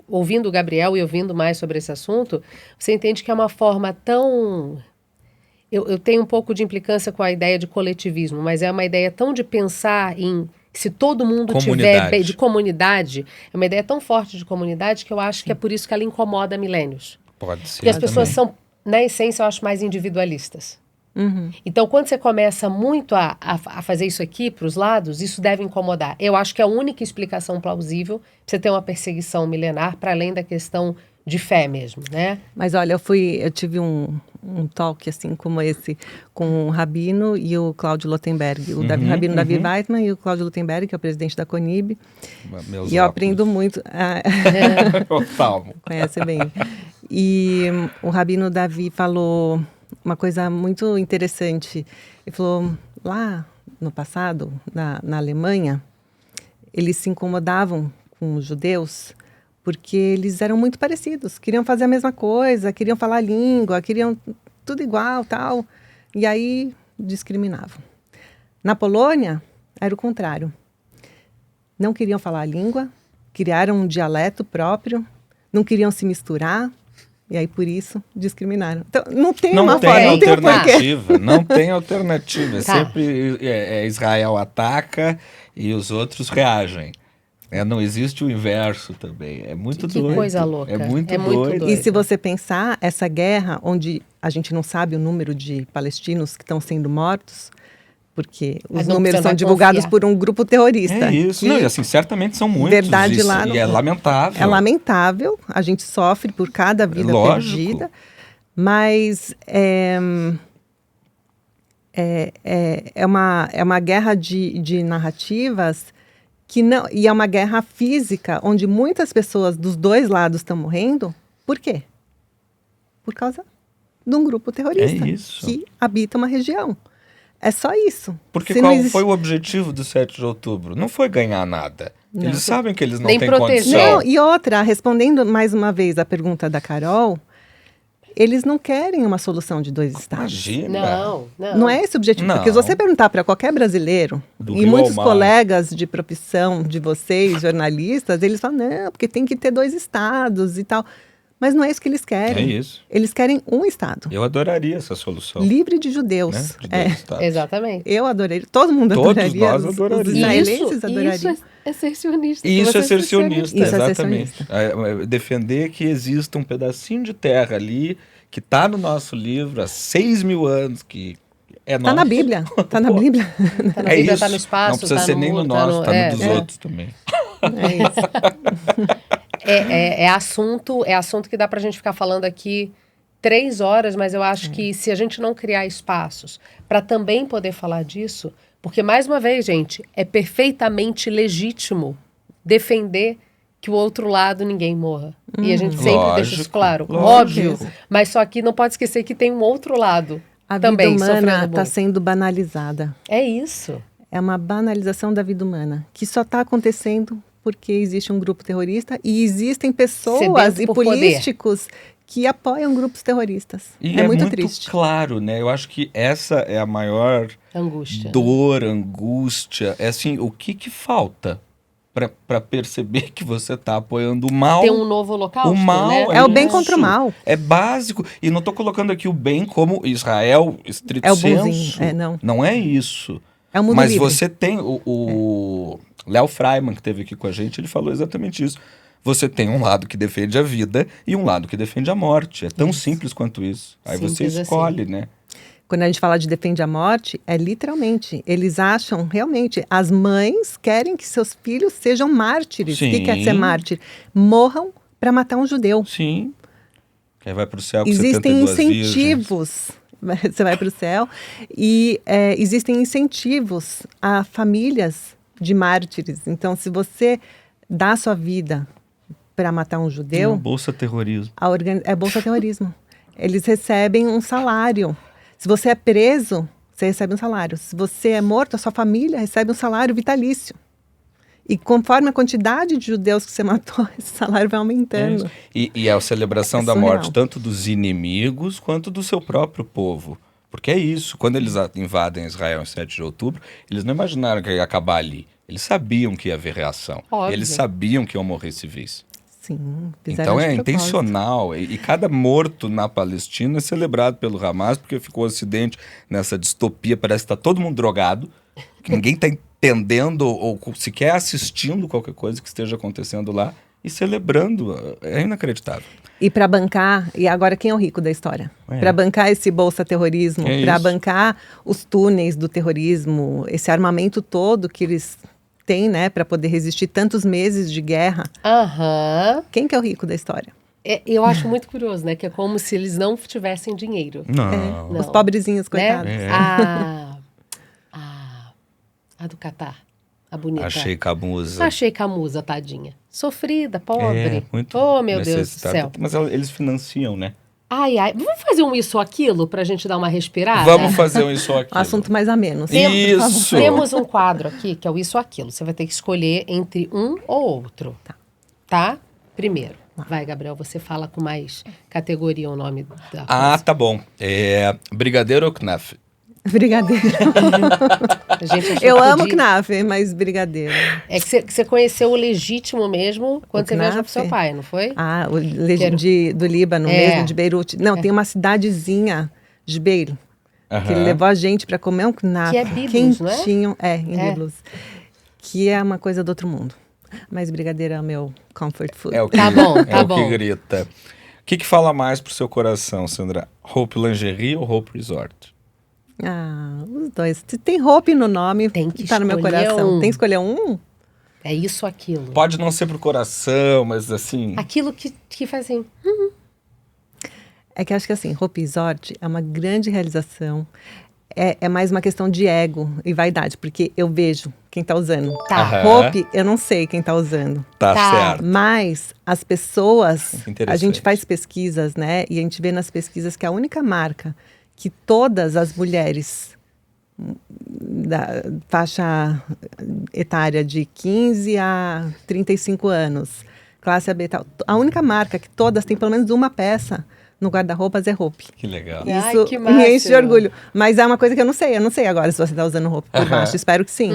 ouvindo o Gabriel e ouvindo mais sobre esse assunto, você entende que é uma forma tão... Eu tenho um pouco de implicância com a ideia de coletivismo, mas é uma ideia tão de pensar em se todo mundo tiver bem, de comunidade, é uma ideia tão forte de comunidade que eu acho que é por isso que ela incomoda milênios. Pode ser. Porque as pessoas também. são, na essência, eu acho mais individualistas. Então, quando você começa muito a fazer isso aqui para os lados, isso deve incomodar. Eu acho que a única explicação plausível é você ter uma perseguição milenar, para além da questão de fé mesmo, né? Mas olha, eu tive um talk assim como esse com o Rabino e o Cláudio Lotenberg, o Rabino Davi Weitman e o Cláudio Lotenberg, que é o presidente da CONIB. Meus E eu óculos. aprendo muito. Oftalmo. Conhece bem. E o Rabino Davi falou uma coisa muito interessante. Ele falou, lá no passado, na Alemanha, eles se incomodavam com os judeus porque eles eram muito parecidos, queriam fazer a mesma coisa, queriam falar a língua, queriam tudo igual, tal. E aí discriminavam. Na Polônia, era o contrário. Não queriam falar a língua, criaram um dialeto próprio, não queriam se misturar, e aí por isso discriminaram. Então, não tem Não uma tem forma, alternativa, não tem alternativa. Tá. Sempre Israel ataca e os outros reagem. Não existe o inverso também. É muito Que doido. coisa louca. É muito É muito doido. doido. E se você pensar, essa guerra onde a gente não sabe o número de palestinos que estão sendo mortos, porque os não, números você são vai divulgados confiar. por um grupo terrorista. É isso. que Não, e assim, certamente são muitos. verdade isso, lá e no- é lamentável. é lamentável, a gente sofre por cada vida Lógico. perdida, mas é uma guerra de narrativas que não, e é uma guerra física, onde muitas pessoas dos dois lados estão morrendo. Por quê? Por causa de um grupo terrorista É isso. que habita uma região. É só isso. Porque Se não qual existe- foi o objetivo do 7 de outubro? Não foi ganhar nada. Não. Eles sabem que eles não Nem têm proteger. condição. Não, e outra, respondendo mais uma vez a pergunta da Carol, eles não querem uma solução de dois estados. Imagina. Não é esse o objetivo. Não. Porque se você perguntar para qualquer brasileiro, Do e Rio muitos ao mar. colegas de profissão de vocês, jornalistas, eles falam, não, porque tem que ter dois estados e tal. Mas não é isso que eles É querem. isso. Eles querem um estado, Eu adoraria essa solução. livre de judeus. Né? De É, dois estados. Exatamente. eu adorei, todo mundo Todos adoraria. nós adoraríamos. Os israelenses adorariam. Isso é ser sionista. Isso Você é ser sionista, Isso é ser exatamente. Defender que exista um pedacinho de terra ali que está no nosso livro há 6.000 anos, que é Tá na nosso. Bíblia, tá na Bíblia. Tá na É Bíblia, isso. tá no espaço, não precisa tá ser no, nem no tá nosso, no- tá é, no dos é. outros também. É isso. É assunto que dá pra gente ficar falando aqui 3 horas, mas eu acho que se a gente não criar espaços para também poder falar disso, porque mais uma vez, gente, é perfeitamente legítimo defender que o outro lado ninguém morra. E a gente sempre deixa isso Lógico, claro, lógico. óbvio, mas só que não pode esquecer que tem um outro lado A vida também humana sofrendo está muito. sendo banalizada. É isso. É uma banalização da vida humana, que só está acontecendo porque existe um grupo terrorista e existem pessoas Sedento e por poder. políticos que apoiam grupos terroristas. E É muito triste. claro, né? Eu acho que essa é a maior Angústia. dor, angústia. É assim, o que falta para perceber que você está apoiando o mal? Tem um novo holocausto, O mal né? É o bem isso. contra o mal. É básico. E não estou colocando aqui o bem como Israel, estrito É o bonzinho. senso. Não. Não é isso. É o mundo Mas livre. você tem o Léo Freiman, que esteve aqui com a gente, ele falou exatamente isso. Você tem um lado que defende a vida e um lado que defende a morte. É tão simples quanto isso. Aí você Simples escolhe, né? Quando a gente fala de defende a morte, é literalmente. Eles acham, realmente, as mães querem que seus filhos sejam mártires. O que Sim. quer ser mártir? Morram para matar um judeu. Sim. Que aí vai pro céu com Existem 72 virgens. incentivos. Você vai para o céu. E existem incentivos a famílias de mártires. Então, se você dá a sua vida para matar um judeu, Bolsa terrorismo. é bolsa terrorismo. Eles recebem um salário. Se você é preso, você recebe um salário. Se você é morto, a sua família recebe um salário vitalício. E conforme a quantidade de judeus que você matou, esse salário vai aumentando. E a celebração É da surreal. morte tanto dos inimigos quanto do seu próprio povo. Porque é isso. Quando eles invadem Israel em 7 de outubro, eles não imaginaram que ia acabar ali. Eles sabiam que ia haver reação. Óbvio. Eles sabiam que iam morrer civis. Sim, fizeram Então de é propósito. intencional. E cada morto na Palestina é celebrado pelo Hamas, porque ficou o Ocidente nessa distopia. Parece que está todo mundo drogado, que ninguém está entendendo ou sequer assistindo qualquer coisa que esteja acontecendo lá e celebrando. É inacreditável. E para bancar, e agora quem é o rico da história? É. Para bancar esse bolsa terrorismo, É para isso. bancar os túneis do terrorismo, esse armamento todo que eles têm, né, para poder resistir tantos meses de guerra. Aham. Quem que é o rico da história? Eu acho muito curioso, né? Que é como se eles não tivessem dinheiro. Não. Não. Os pobrezinhos, coitados. Né? É. A do Catar. A bonita. Achei camusa. Achei Camusa, tadinha. Sofrida, pobre. Muito Oh, meu Deus do necessitada. céu. Mas eles financiam, né? Ai, ai. Vamos fazer um isso ou aquilo pra gente dar uma respirada? Vamos fazer um isso ou Um aquilo. assunto mais ameno. Isso. Temos um quadro aqui que é o isso ou aquilo. Você vai ter que escolher entre um ou outro. Tá? Primeiro. Vai, Gabriel, você fala com mais categoria o nome da coisa. Tá bom. Brigadeiro ou knafe? Brigadeiro. A gente achou Eu que amo podia- knafe, mas brigadeiro. É que você conheceu o legítimo mesmo quando O você viajou pro knafe? seu pai, não foi? Do Líbano É. mesmo, de Beirute. Não, tem uma cidadezinha de Beiro, que ele Aham. levou a gente para comer um knafe Que é Byblos, não é? quentinho. Em É. Byblos. Que é uma coisa do outro mundo. Mas brigadeiro é o meu comfort food. É o que, Tá bom, é tá o bom. que grita. O que fala mais pro seu coração, Sandra? Hope Lingerie ou Hope Resort? Os dois. Se tem Hope no nome, Tem que tá no meu escolher coração. um. Tem que escolher um? É isso ou aquilo. Pode não ser pro coração, mas assim... Aquilo que faz assim. É que acho que assim, Hope Resort é uma grande realização. É mais uma questão de ego e vaidade, porque eu vejo quem tá usando. Tá. Aham. Hope, eu não sei quem tá usando. Tá Tá. certo. Mas as pessoas, Interessante. a gente faz pesquisas, né? E a gente vê nas pesquisas que a única marca que todas as mulheres da faixa etária de 15 a 35 anos, classe AB e tal, a única marca que todas têm pelo menos uma peça no guarda-roupas é Hope. Que legal. Ai, Isso que me enche de máximo. orgulho. Mas é uma coisa que eu não sei. Eu não sei agora se você está usando roupa por Aham. baixo. Espero que sim.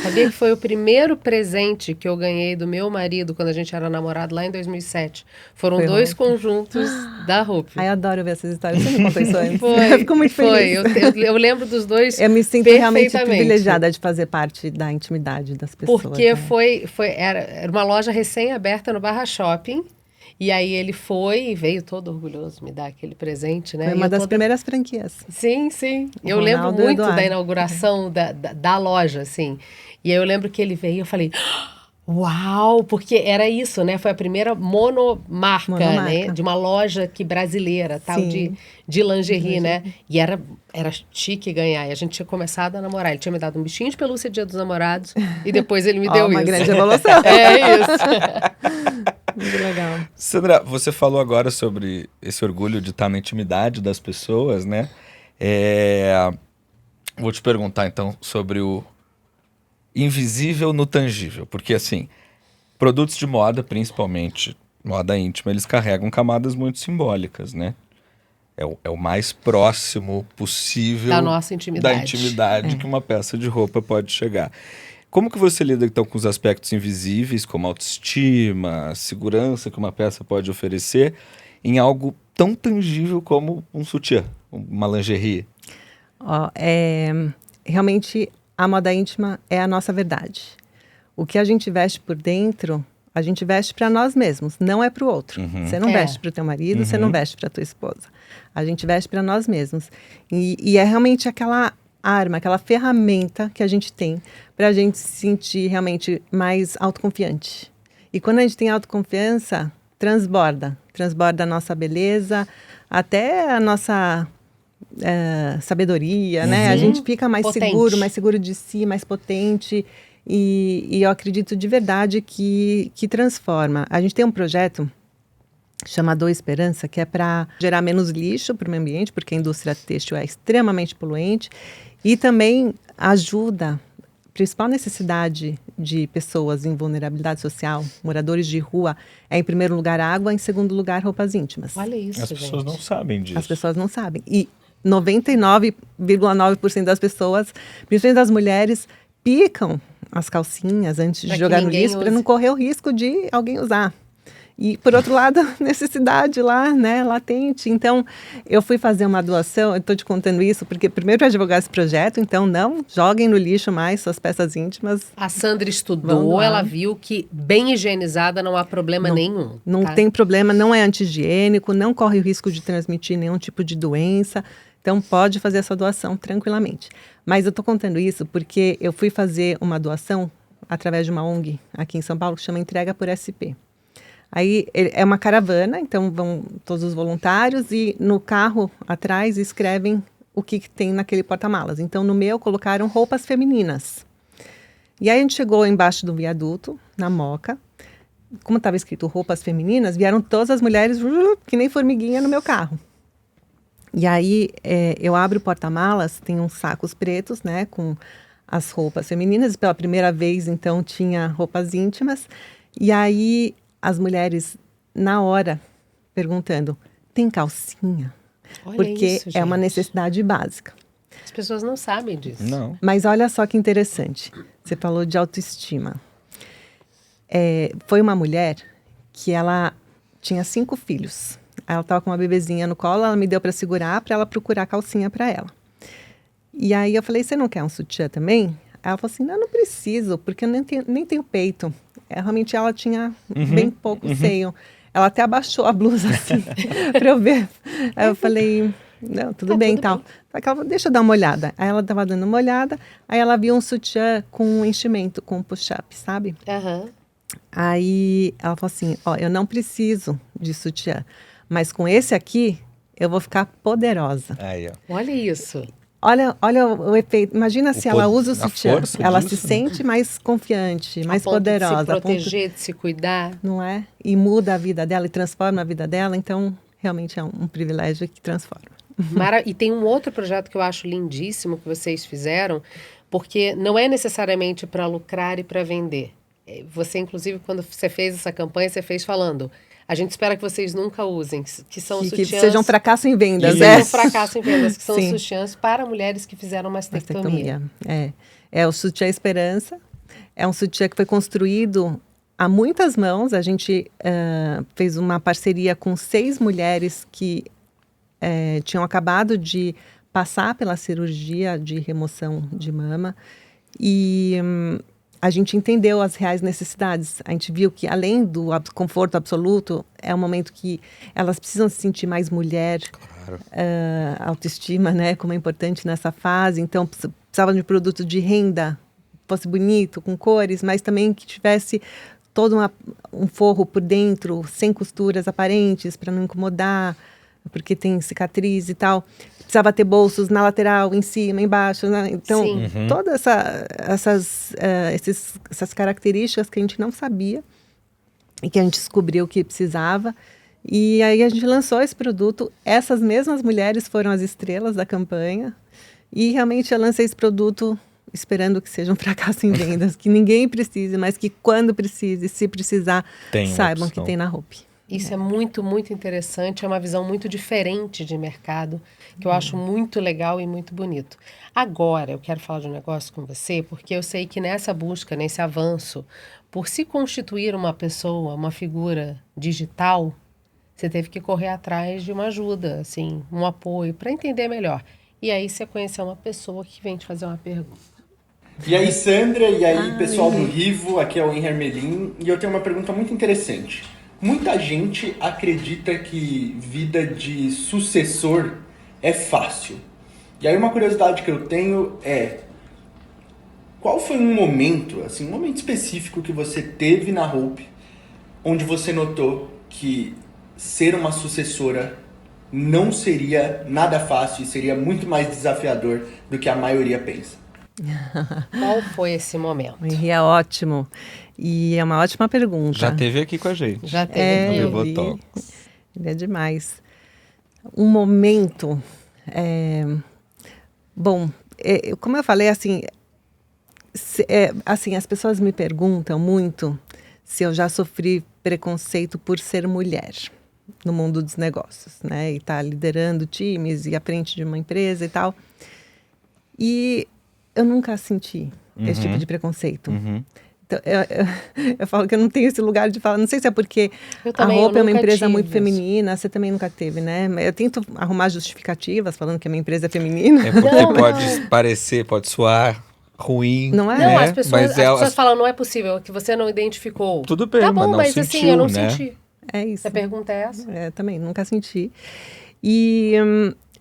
Sabia que foi o primeiro presente que eu ganhei do meu marido quando a gente era namorado lá em 2007. Foram Foi 2 Hope. conjuntos da Hope. Ai, eu adoro ver essas histórias. Você me contou isso antes. Foi, Eu fico muito foi. feliz. Eu lembro dos dois Eu me sinto realmente perfeitamente. privilegiada de fazer parte da intimidade das pessoas. Porque né? era uma loja recém-aberta no Barra Shopping. E aí ele foi e veio todo orgulhoso me dar aquele presente, né? Foi E uma eu das toda- primeiras franquias. Sim, sim. O Eu lembro Ronaldo e o muito da Eduardo. inauguração da loja, assim. E aí eu lembro que ele veio e eu falei, uau, porque era isso, né? Foi a primeira monomarca, Monomarca. né? De uma loja brasileira, tal, Sim. de lingerie, né? E era chique ganhar. E a gente tinha começado a namorar. Ele tinha me dado um bichinho de pelúcia Dia dos Namorados e depois ele me Ó, deu uma isso. grande evolução. É isso. Muito legal. Sandra, você falou agora sobre esse orgulho de estar na intimidade das pessoas, né? Vou te perguntar então sobre o invisível no tangível, porque assim, produtos de moda, principalmente moda íntima, eles carregam camadas muito simbólicas, né? É o mais próximo possível Da nossa intimidade. da intimidade que uma peça de roupa pode chegar. Como que você lida então com os aspectos invisíveis, como a autoestima, a segurança que uma peça pode oferecer, em algo tão tangível como um sutiã, uma lingerie? Ó, realmente a moda íntima é a nossa verdade. O que a gente veste por dentro, a gente veste para nós mesmos, não é para o outro. Você não É. veste para o teu marido, você não veste para tua esposa. A gente veste para nós mesmos. E é realmente aquela arma, aquela ferramenta que a gente tem para a gente se sentir realmente mais autoconfiante. E quando a gente tem autoconfiança, transborda a nossa beleza, até a nossa sabedoria, né? A gente fica mais Potente. seguro de si, mais potente. E eu acredito de verdade que transforma. A gente tem um projeto chamado Esperança, que é para gerar menos lixo para o meio ambiente, porque a indústria têxtil é extremamente poluente, e também ajuda, a principal necessidade de pessoas em vulnerabilidade social, moradores de rua, é em primeiro lugar água, em segundo lugar roupas íntimas. Olha isso, As gente. pessoas não sabem disso. As pessoas não sabem. E 99,9% das pessoas, principalmente das mulheres, picam as calcinhas antes de Pra que jogar no ninguém lixo para use. não correr o risco de alguém usar. E, por outro lado, a necessidade lá, né, latente. Então, eu fui fazer uma doação, eu estou te contando isso, porque primeiro para divulgar esse projeto, então não joguem no lixo mais suas peças íntimas. A Sandra Vamos estudou, lá. ela viu que bem higienizada não há problema nenhum. Não tá? tem problema, não é anti-higiênico, não corre o risco de transmitir nenhum tipo de doença. Então, pode fazer essa doação tranquilamente. Mas eu estou contando isso porque eu fui fazer uma doação através de uma ONG aqui em São Paulo que chama Entrega por SP. Aí é uma caravana, então vão todos os voluntários e no carro atrás escrevem o que tem naquele porta-malas. Então no meu colocaram roupas femininas. E aí a gente chegou embaixo do viaduto, na Moca. Como estava escrito roupas femininas, vieram todas as mulheres que nem formiguinha no meu carro. E aí eu abro o porta-malas, tem uns sacos pretos, né, com as roupas femininas. Pela primeira vez, então, tinha roupas íntimas. E aí as mulheres, na hora, perguntando, tem calcinha? Olha Porque isso, é uma gente. necessidade básica. As pessoas não sabem disso. Não. Mas olha só que interessante. Você falou de autoestima. Foi uma mulher que ela tinha 5 filhos. Ela estava com uma bebezinha no colo, ela me deu para segurar, para ela procurar calcinha para ela. E aí eu falei, você não quer um sutiã também? Ela falou assim, não preciso, porque eu nem tenho peito. Realmente ela tinha bem pouco seio. Ela até abaixou a blusa assim, para eu ver. Aí eu falei, não, tudo bem e tal. Aí ela falou, deixa eu dar uma olhada. Aí ela estava dando uma olhada, aí ela viu um sutiã com um enchimento, com um push-up, sabe? Aham. Aí ela falou assim, ó, eu não preciso de sutiã, mas com esse aqui eu vou ficar poderosa. Aí, ó. Olha isso. Olha o efeito. Imagina se ela usa o a sutiã, força ela disso, se né? sente mais confiante, mais A ponto poderosa. De a se ponto- proteger, de se cuidar. não é? E muda a vida dela e transforma a vida dela. Então, realmente é um privilégio que transforma. E tem um outro projeto que eu acho lindíssimo que vocês fizeram, porque não é necessariamente para lucrar e para vender. Você, inclusive, quando você fez essa campanha, você fez falando, a gente espera que vocês nunca usem, que são Que sutiãs... seja um fracasso em vendas, que né? sejam fracasso em vendas, que são Sim. sutiãs para mulheres que fizeram mastectomia. É o Sutiã Esperança. É um sutiã que foi construído a muitas mãos. A gente fez uma parceria com 6 mulheres que tinham acabado de passar pela cirurgia de remoção de mama. E a gente entendeu as reais necessidades. A gente viu que, além do conforto absoluto, é um momento que elas precisam se sentir mais mulher. Claro. Autoestima, né? Como é importante nessa fase. Então, precisavam de produto de renda, fosse bonito, com cores, mas também que tivesse todo um forro por dentro, sem costuras aparentes, para não incomodar, porque tem cicatriz e tal. Precisava ter bolsos na lateral, em cima, embaixo, né? Então, Sim. todas essas características que a gente não sabia e que a gente descobriu que precisava. E aí a gente lançou esse produto. Essas mesmas mulheres foram as estrelas da campanha. E realmente eu lancei esse produto esperando que seja um fracasso em vendas, que ninguém precise, mas que quando precise, se precisar, Tem uma saibam opção. que tem na Hope. Isso é muito, muito interessante, é uma visão muito diferente de mercado, que eu acho muito legal e muito bonito. Agora, eu quero falar de um negócio com você, porque eu sei que nessa busca, nesse avanço, por se constituir uma pessoa, uma figura digital, você teve que correr atrás de uma ajuda, assim, um apoio, para entender melhor. E aí você conheceu uma pessoa que vem te fazer uma pergunta. E aí, Sandra, e aí, pessoal do Rivo, aqui é o Henry Hermelin, e eu tenho uma pergunta muito interessante. Muita gente acredita que vida de sucessor é fácil. E aí uma curiosidade que eu tenho é, qual foi um momento, assim, um momento específico que você teve na Hope, onde você notou que ser uma sucessora não seria nada fácil e seria muito mais desafiador do que a maioria pensa? Qual foi esse momento? O Henri é ótimo. E é uma ótima pergunta. Já teve aqui com a gente. Já teve. eu Levou vi. toques. Ele é demais. Um momento... Bom, como eu falei, assim, as pessoas me perguntam muito se eu já sofri preconceito por ser mulher no mundo dos negócios, né? E tá liderando times e à frente de uma empresa e tal. E eu nunca senti esse tipo de preconceito. Então, eu falo que eu não tenho esse lugar de falar. Não sei se é porque a Hope é uma empresa muito feminina. Você também nunca teve, né? Eu tento arrumar justificativas falando que a minha empresa é feminina. É porque pode soar ruim. Não é? Não, né? as pessoas Mas falam, não é possível, que você não identificou. Tudo bem, tá bom, mas não mas sentiu, assim, eu não né? senti. É isso. A pergunta é essa? Também, nunca senti.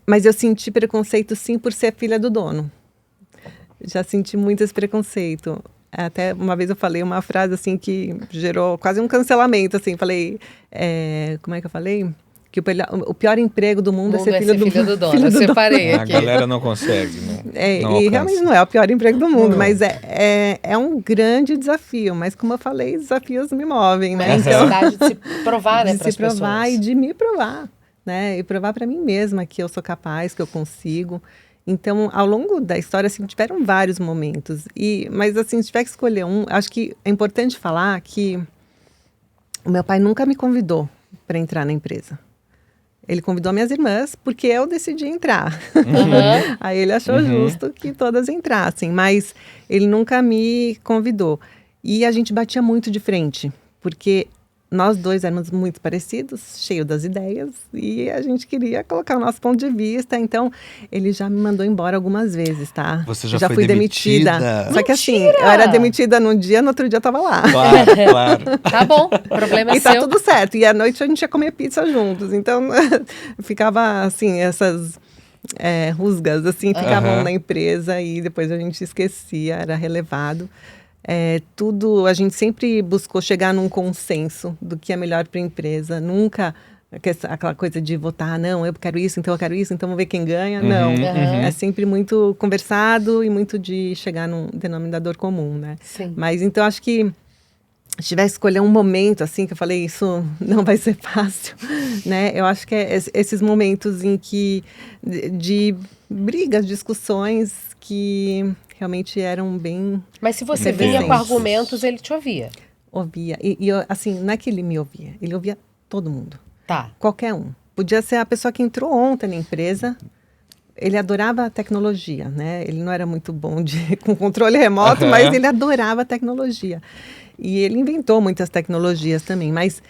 Mas eu senti preconceito, sim, por ser filha do dono. Já senti muito esse preconceito. Até uma vez eu falei uma frase assim que gerou quase um cancelamento, assim. Falei, como é que eu falei? Que o pior emprego do mundo é ser filho do dono. filho Eu do dono. separei A aqui. galera não consegue, E alcança. realmente não é o pior emprego do mundo, Não. mas é um grande desafio. Mas como eu falei, desafios me movem, A né? necessidade de se provar, né, De para se as provar pessoas. e de me provar, né? E provar para mim mesma que eu sou capaz, que eu consigo. Então, ao longo da história, assim, tiveram vários momentos. Mas, assim, se tiver que escolher um, acho que é importante falar que o meu pai nunca me convidou para entrar na empresa. Ele convidou minhas irmãs porque eu decidi entrar. Uhum. Aí ele achou justo que todas entrassem, mas ele nunca me convidou. E a gente batia muito de frente, porque nós dois éramos muito parecidos, cheios das ideias, e a gente queria colocar o nosso ponto de vista. Então, ele já me mandou embora algumas vezes, tá? Você já Eu foi fui demitida? Só que assim, eu era demitida num dia, no outro dia eu tava lá. Claro, claro. Tá bom, o problema é E tá seu. tudo certo. E à noite a gente ia comer pizza juntos. Então, ficava assim, essas rusgas, assim, ficavam na empresa e depois a gente esquecia, era relevado. Tudo, a gente sempre buscou chegar num consenso do que é melhor para a empresa. Nunca aquela coisa de votar, não, eu quero isso, então vamos ver quem ganha. Não, é sempre muito conversado e muito de chegar num denominador comum, né? Sim. Mas então acho que se tivesse que escolher um momento, assim, que eu falei, isso não vai ser fácil, né? Eu acho que é esses momentos em que, de brigas, discussões que realmente eram bem... Mas se você Bem vinha com densos. argumentos, ele te ouvia. Ouvia. Assim, não é que ele me ouvia, ele ouvia todo mundo. Tá. Qualquer um. Podia ser a pessoa que entrou ontem na empresa. Ele adorava a tecnologia, né? Ele não era muito bom com controle remoto, mas ele adorava a tecnologia. E ele inventou muitas tecnologias também, mas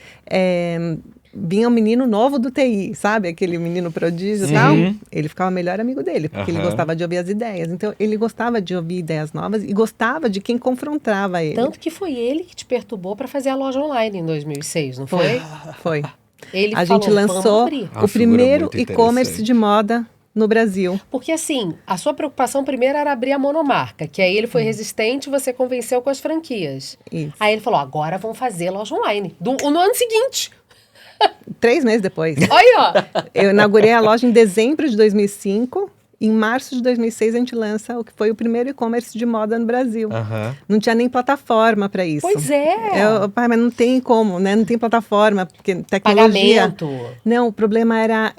vinha um menino novo do TI, sabe? Aquele menino prodígio e tal. Ele ficava o melhor amigo dele, porque ele gostava de ouvir as ideias. Então, ele gostava de ouvir ideias novas e gostava de quem confrontava ele. Tanto que foi ele que te perturbou para fazer a loja online em 2006, não foi? Foi. Ele A falou, gente lançou vamos abrir. Uma o figura primeiro muito e-commerce interessante. de moda no Brasil. Porque assim, a sua preocupação primeiro era abrir a monomarca, que aí ele foi resistente e você convenceu com as franquias. Isso. Aí ele falou, agora vamos fazer loja online. No ano seguinte. 3 meses depois. Olha, ó. Eu inaugurei a loja em dezembro de 2005. Em março de 2006, a gente lança o que foi o primeiro e-commerce de moda no Brasil. Não tinha nem plataforma para isso. Pois é. Pai, mas não tem como, né? Não tem plataforma, porque tecnologia... Pagamento. Não, o problema era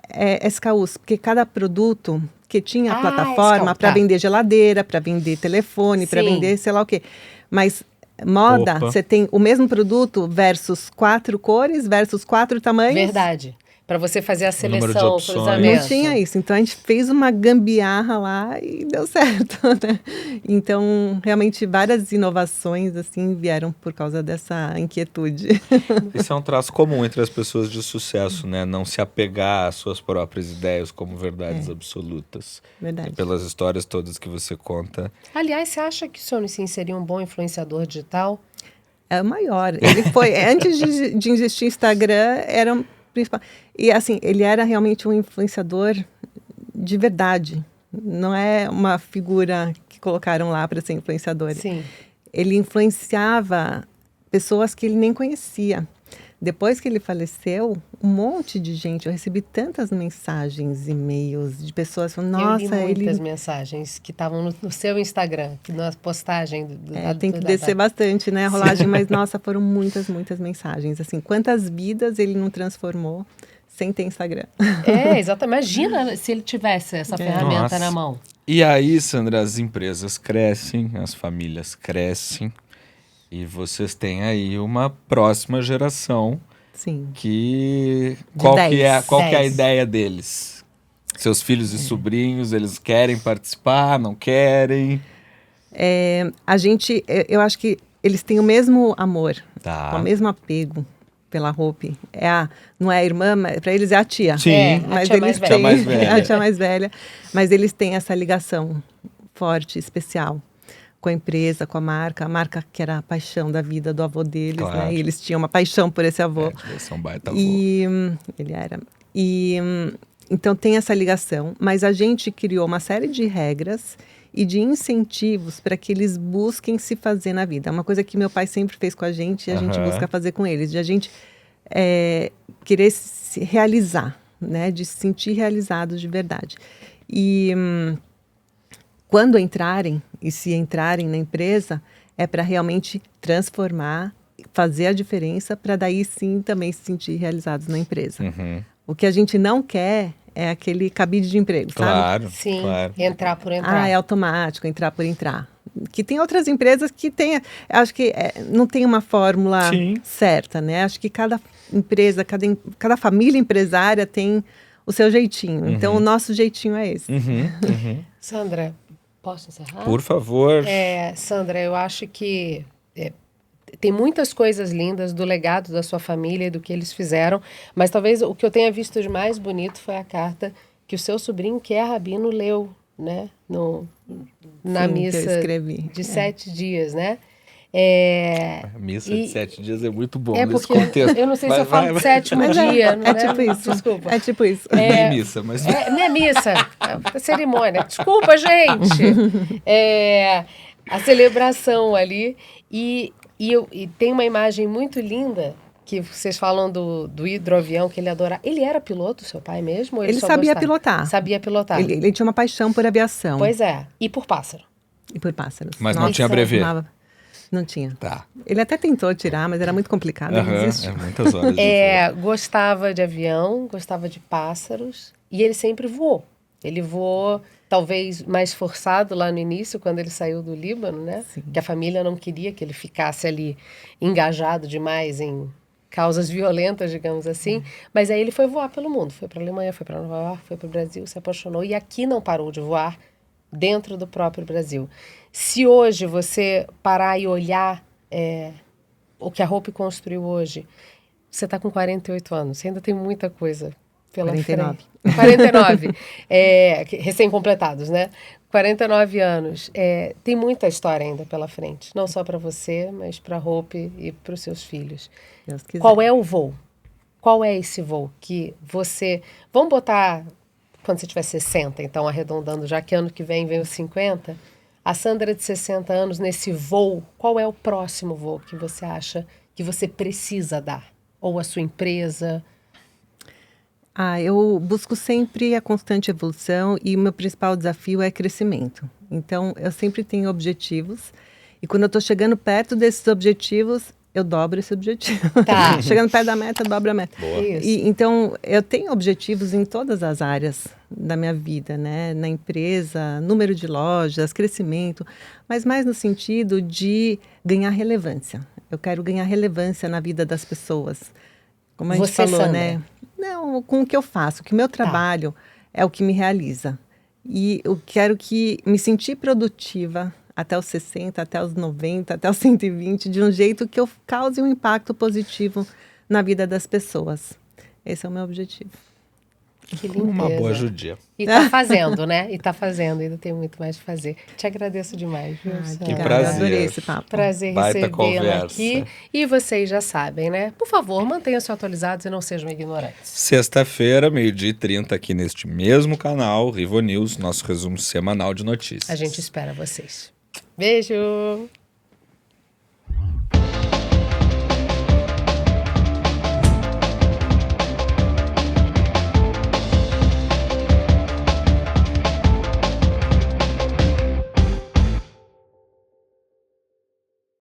SKUs, porque cada produto que tinha Ah, plataforma SKU, para tá. vender geladeira, para vender telefone, para Sim. vender sei lá o quê. Mas moda, Opa. você tem o mesmo produto versus 4 cores, versus 4 tamanhos. Verdade. Para você fazer a número de seleção, o opções. cruzamento. Não tinha isso. Então, a gente fez uma gambiarra lá e deu certo, né? Então, realmente, várias inovações, assim, vieram por causa dessa inquietude. Isso é um traço comum entre as pessoas de sucesso, né? Não se apegar às suas próprias ideias como verdades absolutas. Verdade. E pelas histórias todas que você conta. Aliás, você acha que o Sr. Nissin seria um bom influenciador digital? É o maior. Ele foi, antes de existir Instagram, era o principal. E, assim, ele era realmente um influenciador de verdade. Não é uma figura que colocaram lá para ser influenciador. Sim. Ele influenciava pessoas que ele nem conhecia. Depois que ele faleceu, um monte de gente, eu recebi tantas mensagens, e-mails de pessoas falando, nossa, eu li ele muitas mensagens que estavam no seu Instagram, na postagem. tem que descer bastante, né, a rolagem, mas nossa, foram muitas mensagens. Assim, quantas vidas ele não transformou sem ter Instagram? Exatamente. Imagina se ele tivesse essa ferramenta Nossa. na mão. E aí, Sandra, as empresas crescem, as famílias crescem. E vocês têm aí uma próxima geração Sim. que... De Qual 10. que é a 10. ideia deles? Seus filhos e sobrinhos, eles querem participar, não querem? A gente, eu acho que eles têm o mesmo amor, Tá. o mesmo apego pela Hope. Não é a irmã, mas para eles é a tia. Sim. A Mas tia eles mais velha. têm A mais velha. a tia mais velha, mas eles têm essa ligação forte, especial com a empresa, com a marca que era a paixão da vida do avô deles, Claro. né? E eles tinham uma paixão por esse avô. Devia ser um baita avô. Ele era. Então tem essa ligação, mas a gente criou uma série de regras e de incentivos para que eles busquem se fazer na vida. É uma coisa que meu pai sempre fez com a gente e a gente busca fazer com eles, de a gente querer se realizar, né? De se sentir realizados de verdade. E quando entrarem, e se entrarem na empresa, é para realmente transformar, fazer a diferença, para daí sim também se sentir realizados na empresa. O que a gente não quer é aquele cabide de emprego, sabe? Claro, Sim, claro. entrar por entrar. É automático, entrar por entrar. Que tem outras empresas que tem, acho que não tem uma fórmula certa, né? Acho que cada empresa, cada família empresária tem o seu jeitinho. Então, o nosso jeitinho é esse. Sandra, posso encerrar? Por favor. Sandra, eu acho que tem muitas coisas lindas do legado da sua família e do que eles fizeram, mas talvez o que eu tenha visto de mais bonito foi a carta que o seu sobrinho, que é rabino, leu, né? Na Sim, missa que eu escrevi. de 7 dias, né? A missa de 7 dias é muito bom É nesse porque contexto. eu não sei se eu falo de sétimo Mas dia, não é tipo isso. Desculpa. É tipo isso. Nem missa, mas... Minha missa, a cerimônia. Desculpa, gente. A celebração ali. E tem uma imagem muito linda que vocês falam do hidroavião que ele adora. Ele era piloto, seu pai mesmo? Ou Ele só sabia gostava? pilotar. Sabia pilotar. Ele tinha uma paixão por aviação. Pois é. E por pássaro. E por pássaros. Mas não tinha brevet. Não tinha. Tá. Ele até tentou tirar, mas era muito complicado. Ele desistiu. Muitas horas de voo. Gostava de avião, gostava de pássaros. E ele sempre voou. Ele voou, talvez mais forçado lá no início, quando ele saiu do Líbano, né? Sim. Que a família não queria que ele ficasse ali engajado demais em causas violentas, digamos assim. Mas aí ele foi voar pelo mundo. Foi para a Alemanha, foi para Nova York, foi para o Brasil, se apaixonou. E aqui não parou de voar dentro do próprio Brasil. Se hoje você parar e olhar o que a Hope construiu hoje, você está com 48 anos, você ainda tem muita coisa pela 49. frente. 49. Recém-completados, né? 49 anos. Tem muita história ainda pela frente. Não só para você, mas para a Hope e para os seus filhos. Deus quiser. Qual é o voo? Qual é esse voo que você... Vamos botar... Quando você tiver 60, então arredondando, já que ano que vem os 50, a Sandra de 60 anos, nesse voo, qual é o próximo voo que você acha que você precisa dar? Ou a sua empresa? Eu busco sempre a constante evolução e o meu principal desafio é crescimento. Então, eu sempre tenho objetivos e quando eu estou chegando perto desses objetivos, eu dobro esse objetivo. Tá. Chegando perto da meta, eu dobro a meta. Boa. Isso. Então, eu tenho objetivos em todas as áreas da minha vida, né? Na empresa, número de lojas, crescimento, mas mais no sentido de ganhar relevância. Eu quero ganhar relevância na vida das pessoas. Como a gente Você, falou, Sandra? né? Não, com o que eu faço, que o meu trabalho é o que me realiza. E eu quero me sentir produtiva até os 60, até os 90, até os 120, de um jeito que eu cause um impacto positivo na vida das pessoas. Esse é o meu objetivo. Que lindeza. Uma boa judia. E tá fazendo, né? E tá fazendo, ainda tem muito mais a fazer. Te agradeço demais, viu, Sandra? Que prazer. Adorei esse papo. Prazer Baita recebê-la conversa. aqui. E vocês já sabem, né? Por favor, mantenham-se atualizados e não sejam ignorantes. Sexta-feira, 12h30, aqui neste mesmo canal, Rivo News, nosso resumo semanal de notícias. A gente espera vocês. Beijo!